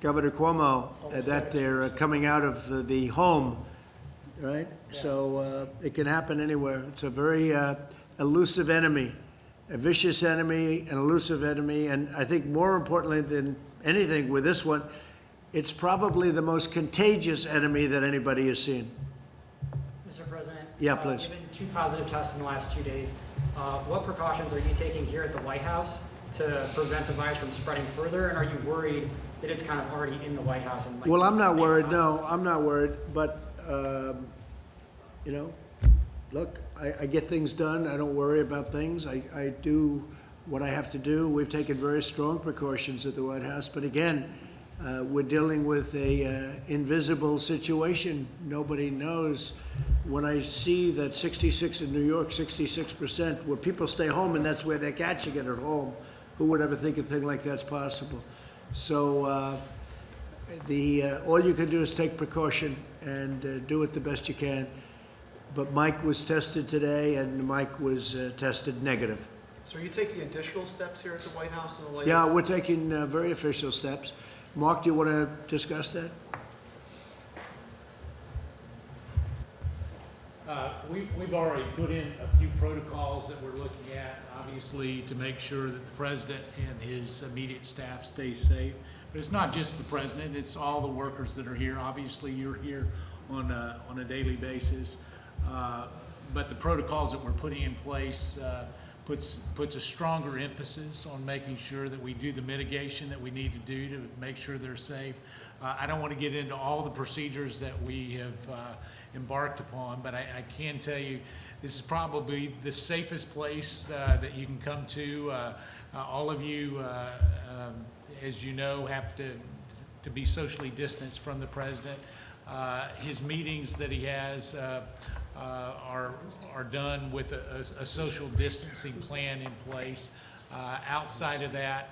Governor Cuomo, that they're coming out of the home, right? So it can happen anywhere. It's a very elusive enemy, a vicious enemy, an elusive enemy, and I think more importantly than anything with this one, it's probably the most contagious enemy that anybody has seen. Mr. President? Yeah, please. Given 2 positive tests in the last 2 days, what precautions are you taking here at the White House to prevent the virus from spreading further? And are you worried that it's kind of already in the White House? And Well, I'm not worried, no, I'm not worried, but, you know, look, I get things done, I don't worry about things, I do what I have to do. We've taken very strong precautions at the White House, but again, we're dealing with a invisible situation. Nobody knows. When I see that 66 in New York, 66%, where people stay home and that's where they're catching it at home, who would ever think a thing like that's possible? So all you can do is take precaution and do it the best you can. But Mike was tested today, and Mike was tested negative. So are you taking additional steps here at the White House in the latest? Yeah, we're taking very official steps. Mark, do you want to discuss that? We've already put in a few protocols that we're looking at, obviously, to make sure that the president and his immediate staff stay safe. But it's not just the president, it's all the workers that are here. Obviously, you're here on a daily basis. But the protocols that we're putting in place puts a stronger emphasis on making sure that we do the mitigation that we need to do to make sure they're safe. I don't want to get into all the procedures that we have embarked upon, but I can tell you this is probably the safest place that you can come to. All of you, as you know, have to be socially distanced from the president. His meetings that he has are done with a social distancing plan in place. Outside of that,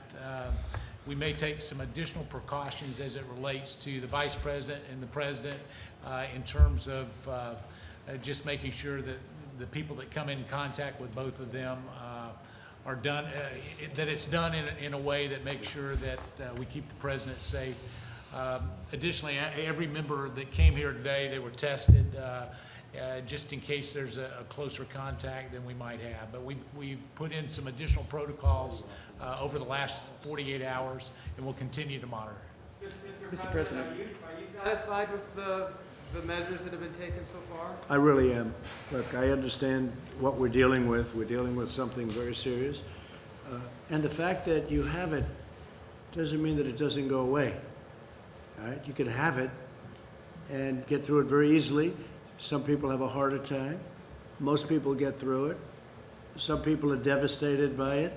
we may take some additional precautions as it relates to the vice president and the president in terms of just making sure that the people that come in contact with both of them are done, that it's done in a way that makes sure that we keep the president safe. Additionally, every member that came here today, they were tested just in case there's a closer contact than we might have. But we put in some additional protocols over the last 48 hours, and we'll continue to monitor. Mr. President. Are you satisfied with the measures that have been taken so far? I really am. Look, I understand what we're dealing with. We're dealing with something very serious. And the fact that you have it doesn't mean that it doesn't go away. All right? You can have it and get through it very easily. Some people have a harder time. Most people get through it. Some people are devastated by it.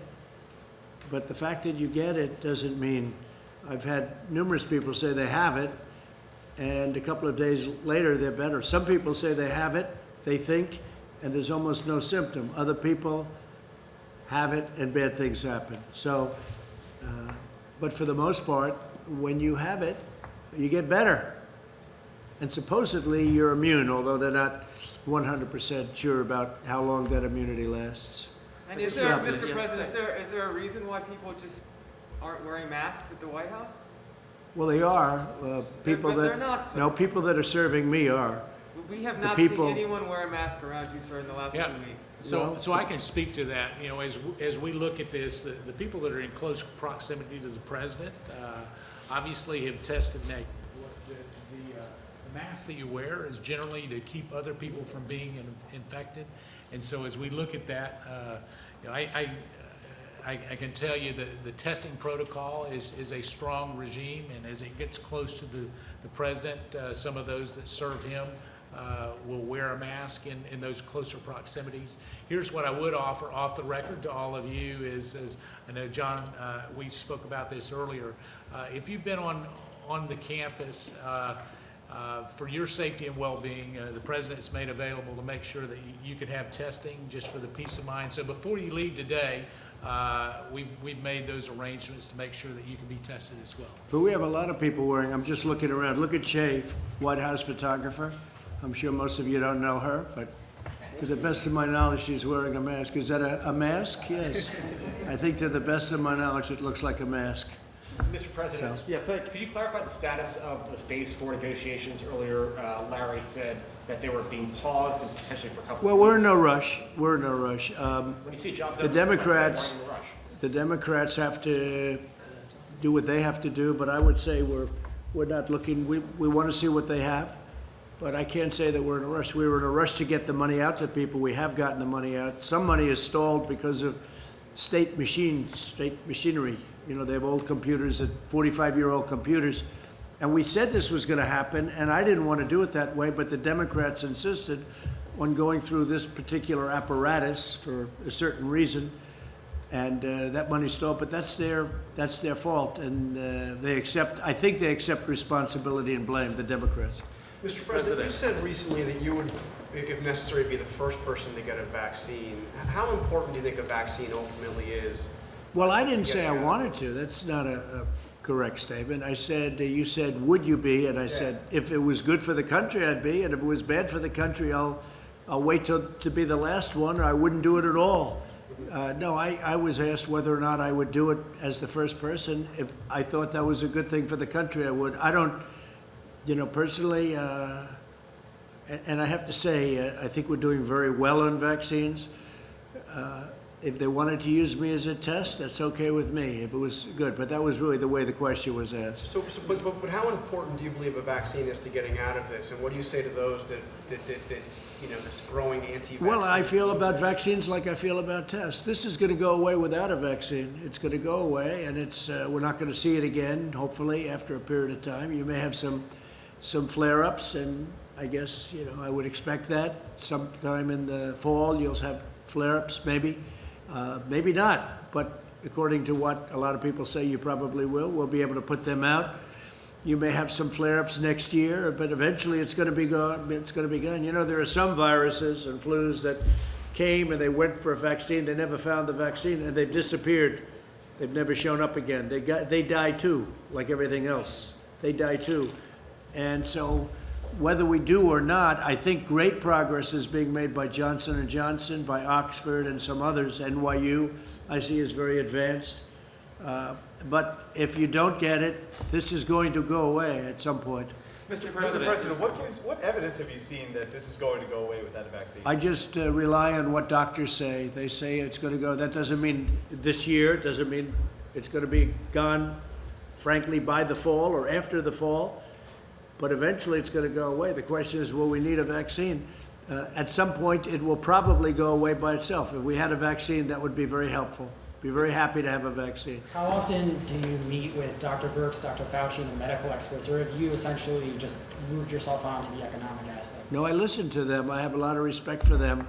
But the fact that you get it doesn't mean, I've had numerous people say they have it, and a couple of days later they're better. Some people say they have it, they think, and there's almost no symptom. Other people have it and bad things happen. So, but for the most part, when you have it, you get better. And supposedly you're immune, although they're not 100% sure about how long that immunity lasts. And is there, Mr. President, is there a reason why people just aren't wearing masks at the White House? Well, they are. People But they're that, not, sir. no, people that are serving me are. We have The not people- seen anyone wear a mask around you, sir, in the last 2 weeks. So I can speak to that. You know, as we look at this, the people that are in close proximity to the president obviously have tested negative. The mask that you wear is generally to keep other people from being infected. And so as we look at that, you know, I can tell you that the testing protocol is a strong regime, and as it gets close to the president, some of those that serve him will wear a mask in those closer proximities. Here's what I would offer off the record to all of you is I know, John, we spoke about this earlier. If you've been on the campus for your safety and well-being, the president's made available to make sure that you can have testing just for the peace of mind. So before you leave today, we've made those arrangements to make sure that you can be tested as well. But we have a lot of people wearing, I'm just looking around. Look at Shay, White House photographer. I'm sure most of you don't know her, but to the best of my knowledge, she's wearing a mask. Is that a mask? Yes. I think to the best of my knowledge, it looks like a mask. Mr. President, could you clarify the status of the Phase 4 negotiations? Earlier, Larry said that they were being paused and potentially for a couple Well, of we're weeks. in no rush. We're in no rush. When you see jobs The out, Democrats, why are you in a rush? the Democrats have to do what they have to do, but I would say we're not looking, we want to see what they have, but I can't say that we're in a rush. We were in a rush to get the money out to people. We have gotten the money out. Some money is stalled because of state machinery. You know, they have old computers, 45-year-old computers. And we said this was going to happen, and I didn't want to do it that way, but the Democrats insisted on going through this particular apparatus for a certain reason, and that money stalled. But that's their fault, and I think they accept responsibility and blame, the Democrats. Mr. President, you said recently that you would, if necessary, be the first person to get a vaccine. How important do you think a vaccine ultimately is? Well, I didn't say I wanted to. That's not a correct statement. I said, you said, would you be? And I said, if it was good for the country, I'd be. And if it was bad for the country, I'll wait to be the last one, or I wouldn't do it at all. No, I was asked whether or not I would do it as the first person. If I thought that was a good thing for the country, I would. I don't, personally, and I have to say, I think we're doing very well on vaccines. If they wanted to use me as a test, that's okay with me, if it was good. But that was really the way the question was asked. But how important do you believe a vaccine is to getting out of this? And what do you say to those that this growing anti-vaccine? Well, I feel about vaccines like I feel about tests. This is going to go away without a vaccine. It's going to go away, and we're not going to see it again, hopefully, after a period of time. You may have some flare-ups, and I guess, I would expect that. Sometime in the fall, you'll have flare-ups, maybe. Maybe not, but according to what a lot of people say, you probably will. We'll be able to put them out. You may have some flare-ups next year, but eventually it's going to be gone. It's going to be gone. There are some viruses and flus that came and they went for a vaccine, they never found the vaccine, and they've disappeared. They've never shown up again. They die too, like everything else. They die too. And so whether we do or not, I think great progress is being made by Johnson & Johnson, by Oxford and some others. NYU, I see, is very advanced. But if you don't get it, this is going to go away at some point. Mr. President, what evidence have you seen that this is going to go away without a vaccine? I just rely on what doctors say. They say it's going to go. That doesn't mean this year. It doesn't mean it's going to be gone, frankly, by the fall or after the fall. But eventually it's going to go away. The question is, will we need a vaccine? At some point, it will probably go away by itself. If we had a vaccine, that would be very helpful. Be very happy to have a vaccine. How often do you meet with Dr. Birx, Dr. Fauci, and the medical experts, or have you essentially just moved yourself on to the economic aspect? No, I listen to them. I have a lot of respect for them.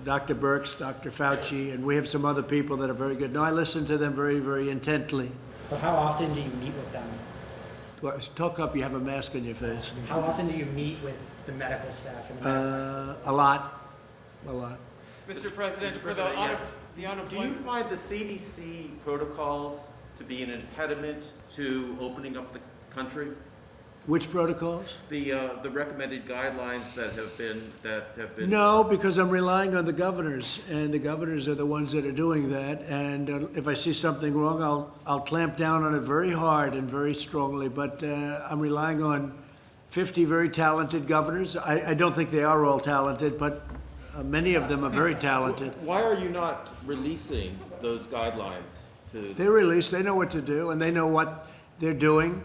Dr. Birx, Dr. Fauci, and we have some other people that are very good. No, I listen to them very, very intently. But how often do you meet with them? Talk up, you have a mask on your face. How often do you meet with the medical staff and the medical experts? A lot. A lot. Mr. President, for the unemployment. Do you find the CDC protocols to be an impediment to opening up the country? Which protocols? The recommended guidelines that have been. No, because I'm relying on the governors, and the governors are the ones that are doing that. And if I see something wrong, I'll clamp down on it very hard and very strongly. But I'm relying on 50 very talented governors. I don't think they are all talented, but many of them are very talented. Why are you not releasing those guidelines to? They're released. They know what to do, and they know what they're doing.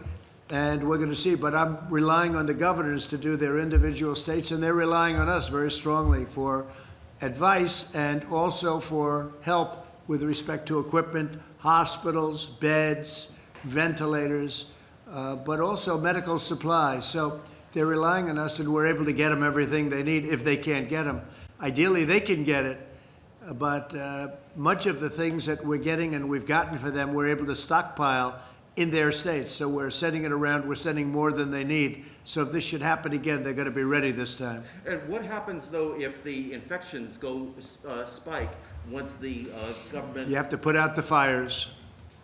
And we're going to see, but I'm relying on the governors to do their individual states, and they're relying on us very strongly for advice and also for help with respect to equipment, hospitals, beds, ventilators, but also medical supplies. So they're relying on us, and we're able to get them everything they need if they can't get them. Ideally, they can get it, but much of the things that we're getting and we've gotten for them, we're able to stockpile in their states. So we're sending it around, we're sending more than they need. So if this should happen again, they're going to be ready this time. And what happens though if the infections go spike once the government? You have to put out the fires.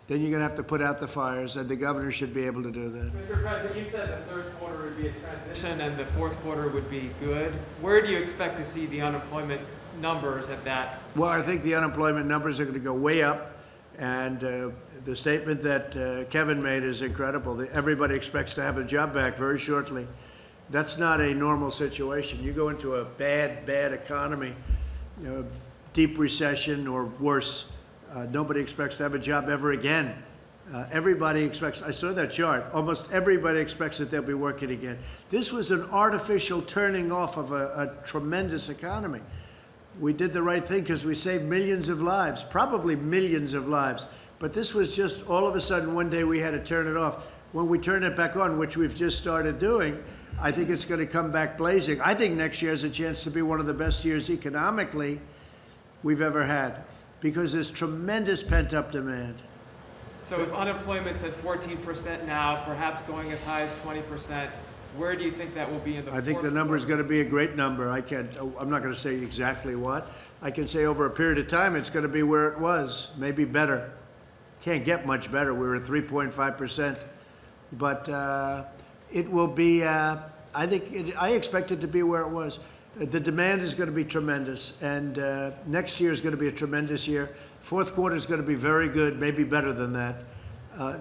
Then you're going to have to put out the fires, and the governor should be able to do that. Mr. President, you said the third quarter would be a transition and the fourth quarter would be good. Where do you expect to see the unemployment numbers at that? Well, I think the unemployment numbers are going to go way up. And the statement that Kevin made is incredible. Everybody expects to have a job back very shortly. That's not a normal situation. You go into a bad economy, deep recession or worse, nobody expects to have a job ever again. Everybody expects, I saw that chart, almost everybody expects that they'll be working again. This was an artificial turning off of a tremendous economy. We did the right thing because we saved millions of lives, probably millions of lives. But this was just all of a sudden one day we had to turn it off. When we turn it back on, which we've just started doing, I think it's going to come back blazing. I think next year has a chance to be one of the best years economically we've ever had because there's tremendous pent-up demand. So if unemployment's at 14% now, perhaps going as high as 20%, where do you think that will be in the I think the number is going to be a great number. I'm not going to say exactly what. I can say over a period of time it's going to be where it was, maybe better. Can't get much better. We were at 3.5%. But it will be, I expect it to be where it was. The demand is going to be tremendous, and next year is going to be a tremendous year. Fourth quarter is going to be very good, maybe better than that.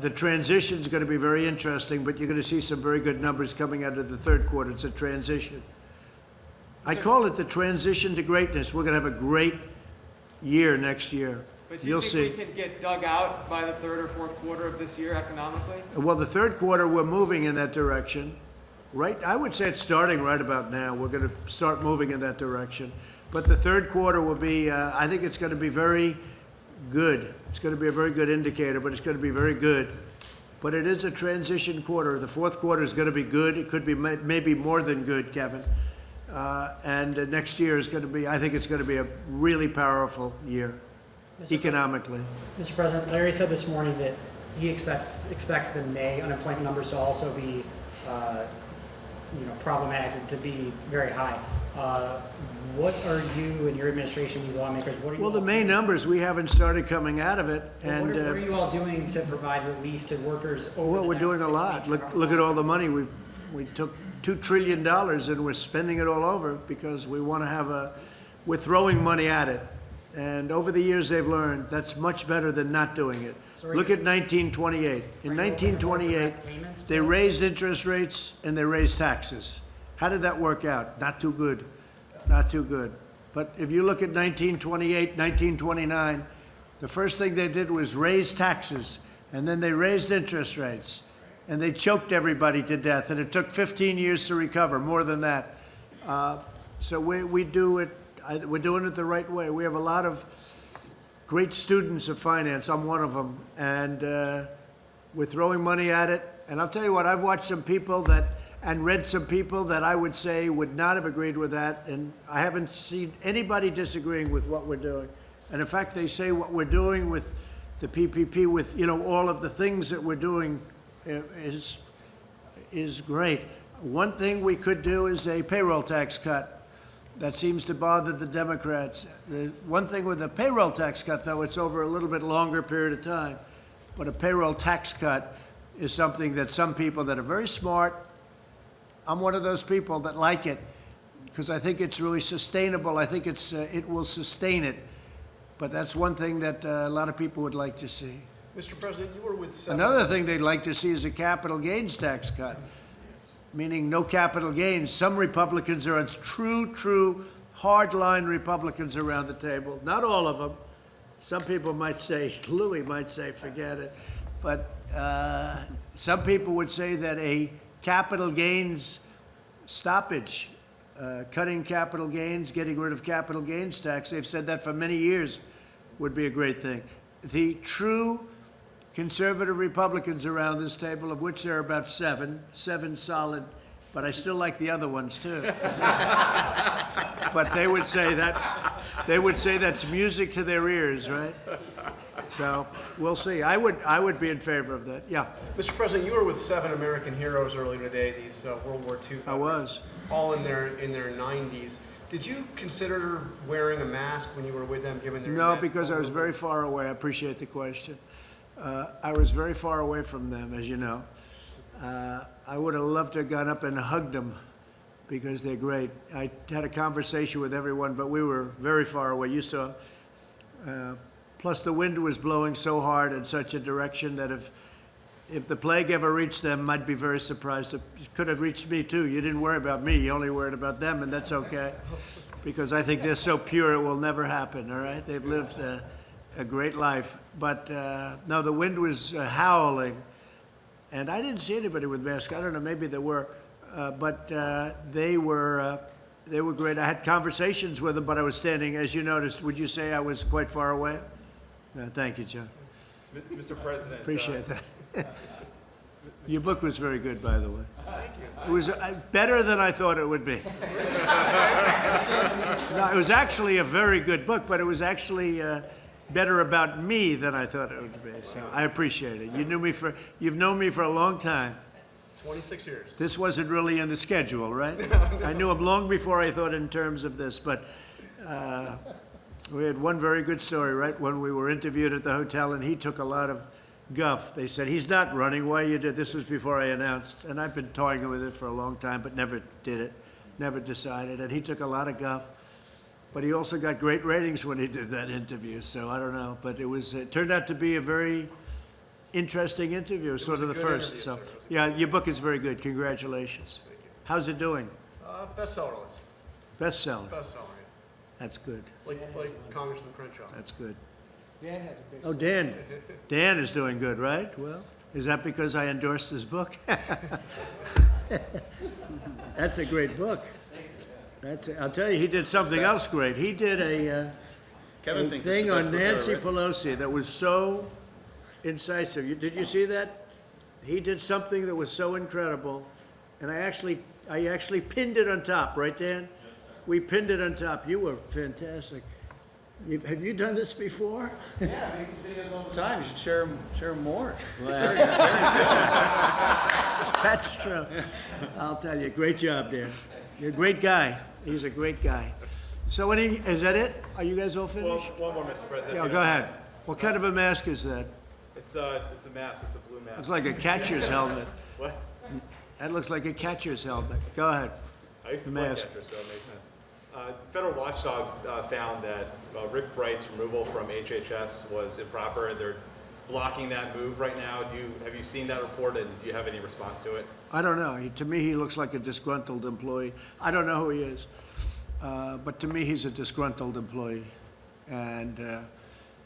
The transition is going to be very interesting, but you're going to see some very good numbers coming out of the third quarter. It's a transition. I call it the transition to greatness. We're going to have a great year next year. But do you think we can get dug out by the third or fourth quarter of this year economically? Well, the third quarter, we're moving in that direction. Right? I would say it's starting right about now. We're going to start moving in that direction. But the third quarter will be, I think it's going to be very good. It's going to be a very good indicator, but it's going to be very good. But it is a transition quarter. The fourth quarter is going to be good. It could be maybe more than good, Kevin. And next year is going to be, I think it's going to be a really powerful year economically. Mr. President, Larry said this morning that he expects the May unemployment numbers to also be problematic, to be very high. What are you and your administration, these lawmakers, what are you Well, the all main doing? numbers, we haven't started coming out of it, Well, what and, are you all doing to provide relief to workers over well, the we're next doing a 6 lot. weeks? Look at all the money. We took $2 trillion and we're spending it all over because we want to have we're throwing money at it. And over the years, they've learned that's much better than not doing it. So are Look you- at 1928. In 1928, direct payments they raised interest rates and they raised taxes. How did that work out? Not too good. Not too good. But if you look at 1928, 1929, the first thing they did was raise taxes, and then they raised interest rates, and they choked everybody to death, and it took 15 years to recover, more than that. So we do it, we're doing it the right way. We have a lot of great students of finance. I'm one of them, and we're throwing money at it. And I'll tell you what, I've watched some people and read some people that I would say would not have agreed with that, and I haven't seen anybody disagreeing with what we're doing. And in fact, they say what we're doing with the PPP, with, all of the things that we're doing is great. One thing we could do is a payroll tax cut. That seems to bother the Democrats. The one thing with a payroll tax cut, though, it's over a little bit longer period of time. But a payroll tax cut is something that some people that are very smart, I'm one of those people that like it because I think it's really sustainable. I think it will sustain it. But that's one thing that a lot of people would like to see. Mr. President, you were with seven. Another thing they'd like to see is a capital gains tax cut, meaning no capital gains. Some Republicans are true hardline Republicans around the table. Not all of them. Some people might say, Louis might say, forget it. But some people would say that a capital gains stoppage, cutting capital gains, getting rid of capital gains tax, they've said that for many years would be a great thing. The true conservative Republicans around this table, of which there are about seven solid, but I still like the other ones too. But they would say that's music to their ears, right? So we'll see. I would be in favor of that. Yeah. Mr. President, you were with 7 American heroes earlier today, these World War II. I was. All in their 90s. Did you consider wearing a mask when you were with them, given their... No, because I was very far away. I appreciate the question. I was very far away from them, as you know. I would have loved to have gone up and hugged them because they're great. I had a conversation with everyone, but we were very far away. You saw. Plus, the wind was blowing so hard in such a direction that if the plague ever reached them, I'd be very surprised. It could have reached me, too. You didn't worry about me. You only worried about them, and that's okay, because I think they're so pure it will never happen, all right? They've lived a great life. But, no, the wind was howling, and I didn't see anybody with masks. I don't know, maybe there were, but they were great. I had conversations with them, but I was standing, as you noticed. Would you say I was quite far away? No, thank you, John. Mr. President. Appreciate that. Your book was very good, by the way. Thank you. It was better than I thought it would be. No, it was actually a very good book, but it was actually better about me than I thought it would be. So I appreciate it. You've known me for a long time. 26 years. This wasn't really in the schedule, right? I knew him long before I thought in terms of this, but we had one very good story, right? When we were interviewed at the hotel, and he took a lot of guff. They said, he's not running. Why you did? This was before I announced, and I've been toying with it for a long time, but never did it, never decided. And he took a lot of guff, but he also got great ratings when he did that interview. So I don't know, but it turned out to be a very interesting interview, sort of the first. Interview, So sir. yeah, your book is very good. Congratulations. How's it doing? Bestseller list. Bestseller. Bestseller, yeah. That's good. Like Congressman Crenshaw. That's good. Dan has a big... Oh, Dan. Dan is doing good, right? Well, is that because I endorsed his book? That's a great book. I'll tell you, he did something else great. He did a Kevin thinks it's thing the best on book ever Nancy written. Pelosi that was so incisive. Did you see that? He did something that was so incredible, and I actually pinned it on top, right, Dan? Yes, sir. We pinned it on top. You were fantastic. Have you done this before? Yeah, I make videos all the time. You should share them more. That's true. I'll tell you, great job, Dan. You're a great guy. He's a great guy. So is that it? Are you guys all finished? One more, Mr. President. Yeah, go ahead. What kind of a mask is that? It's a mask, it's a blue mask. Looks like a catcher's helmet. What? That looks like a catcher's helmet. Go ahead. I used to The play mask. catcher, so it makes sense. Federal watchdog found that Rick Bright's removal from HHS was improper, and they're blocking that move right now. Have you seen that report, and do you have any response to it? I don't know. To me, he looks like a disgruntled employee. I don't know who he is. But to me, he's a disgruntled employee. And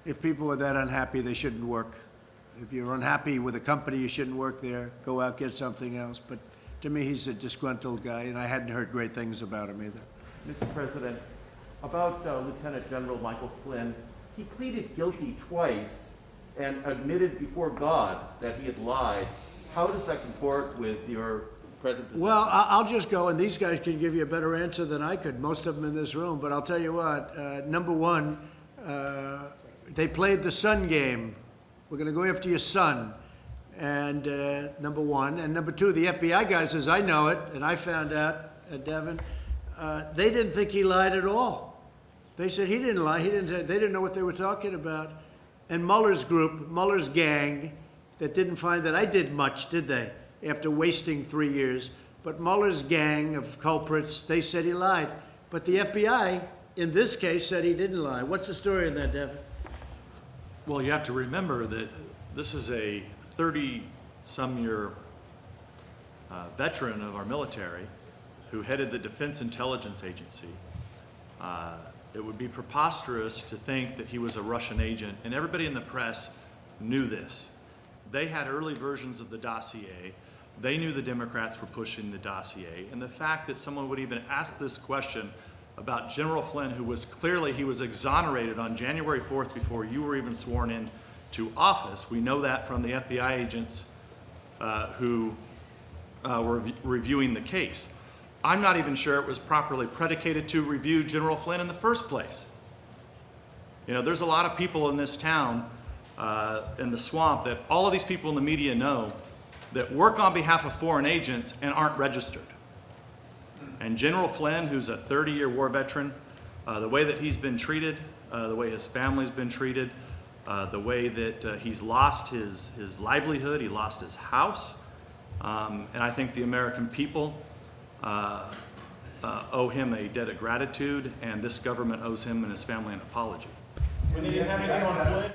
if people are that unhappy, they shouldn't work. If you're unhappy with a company, you shouldn't work there. Go out, get something else. But to me, he's a disgruntled guy, and I hadn't heard great things about him either. Mr. President, about Lieutenant General Michael Flynn, he pleaded guilty twice and admitted before God that he had lied. How does that comport with your present position? Well, I'll just go, and these guys can give you a better answer than I could, most of them in this room. But I'll tell you what, number one, they played the son game. We're going to go after your son. And number one. And number two, the FBI guys, as I know it, and I found out, Devin, they didn't think he lied at all. They said he didn't lie. They didn't know what they were talking about. And Mueller's group, Mueller's gang, that didn't find that I did much, did they, after wasting 3 years? But Mueller's gang of culprits, they said he lied. But the FBI, in this case, said he didn't lie. What's the story on that, Devin? Well, you have to remember that this is a 30-some-year veteran of our military who headed the Defense Intelligence Agency. It would be preposterous to think that he was a Russian agent, and everybody in the press knew this. They had early versions of the dossier. They knew the Democrats were pushing the dossier, and the fact that someone would even ask this question about General Flynn, who was clearly, he was exonerated on January 4th before you were even sworn in to office. We know that from the FBI agents who were reviewing the case. I'm not even sure it was properly predicated to review General Flynn in the first place. You know, there's a lot of people in this town, in the swamp, that all of these people in the media know that work on behalf of foreign agents and aren't registered. And General Flynn, who's a 30-year war veteran, the way that he's been treated, the way his family's been treated, the way that he's lost his livelihood, he lost his house, and I think the American people owe him a debt of gratitude, and this government owes him and his family an apology. Do you have anything on Flynn?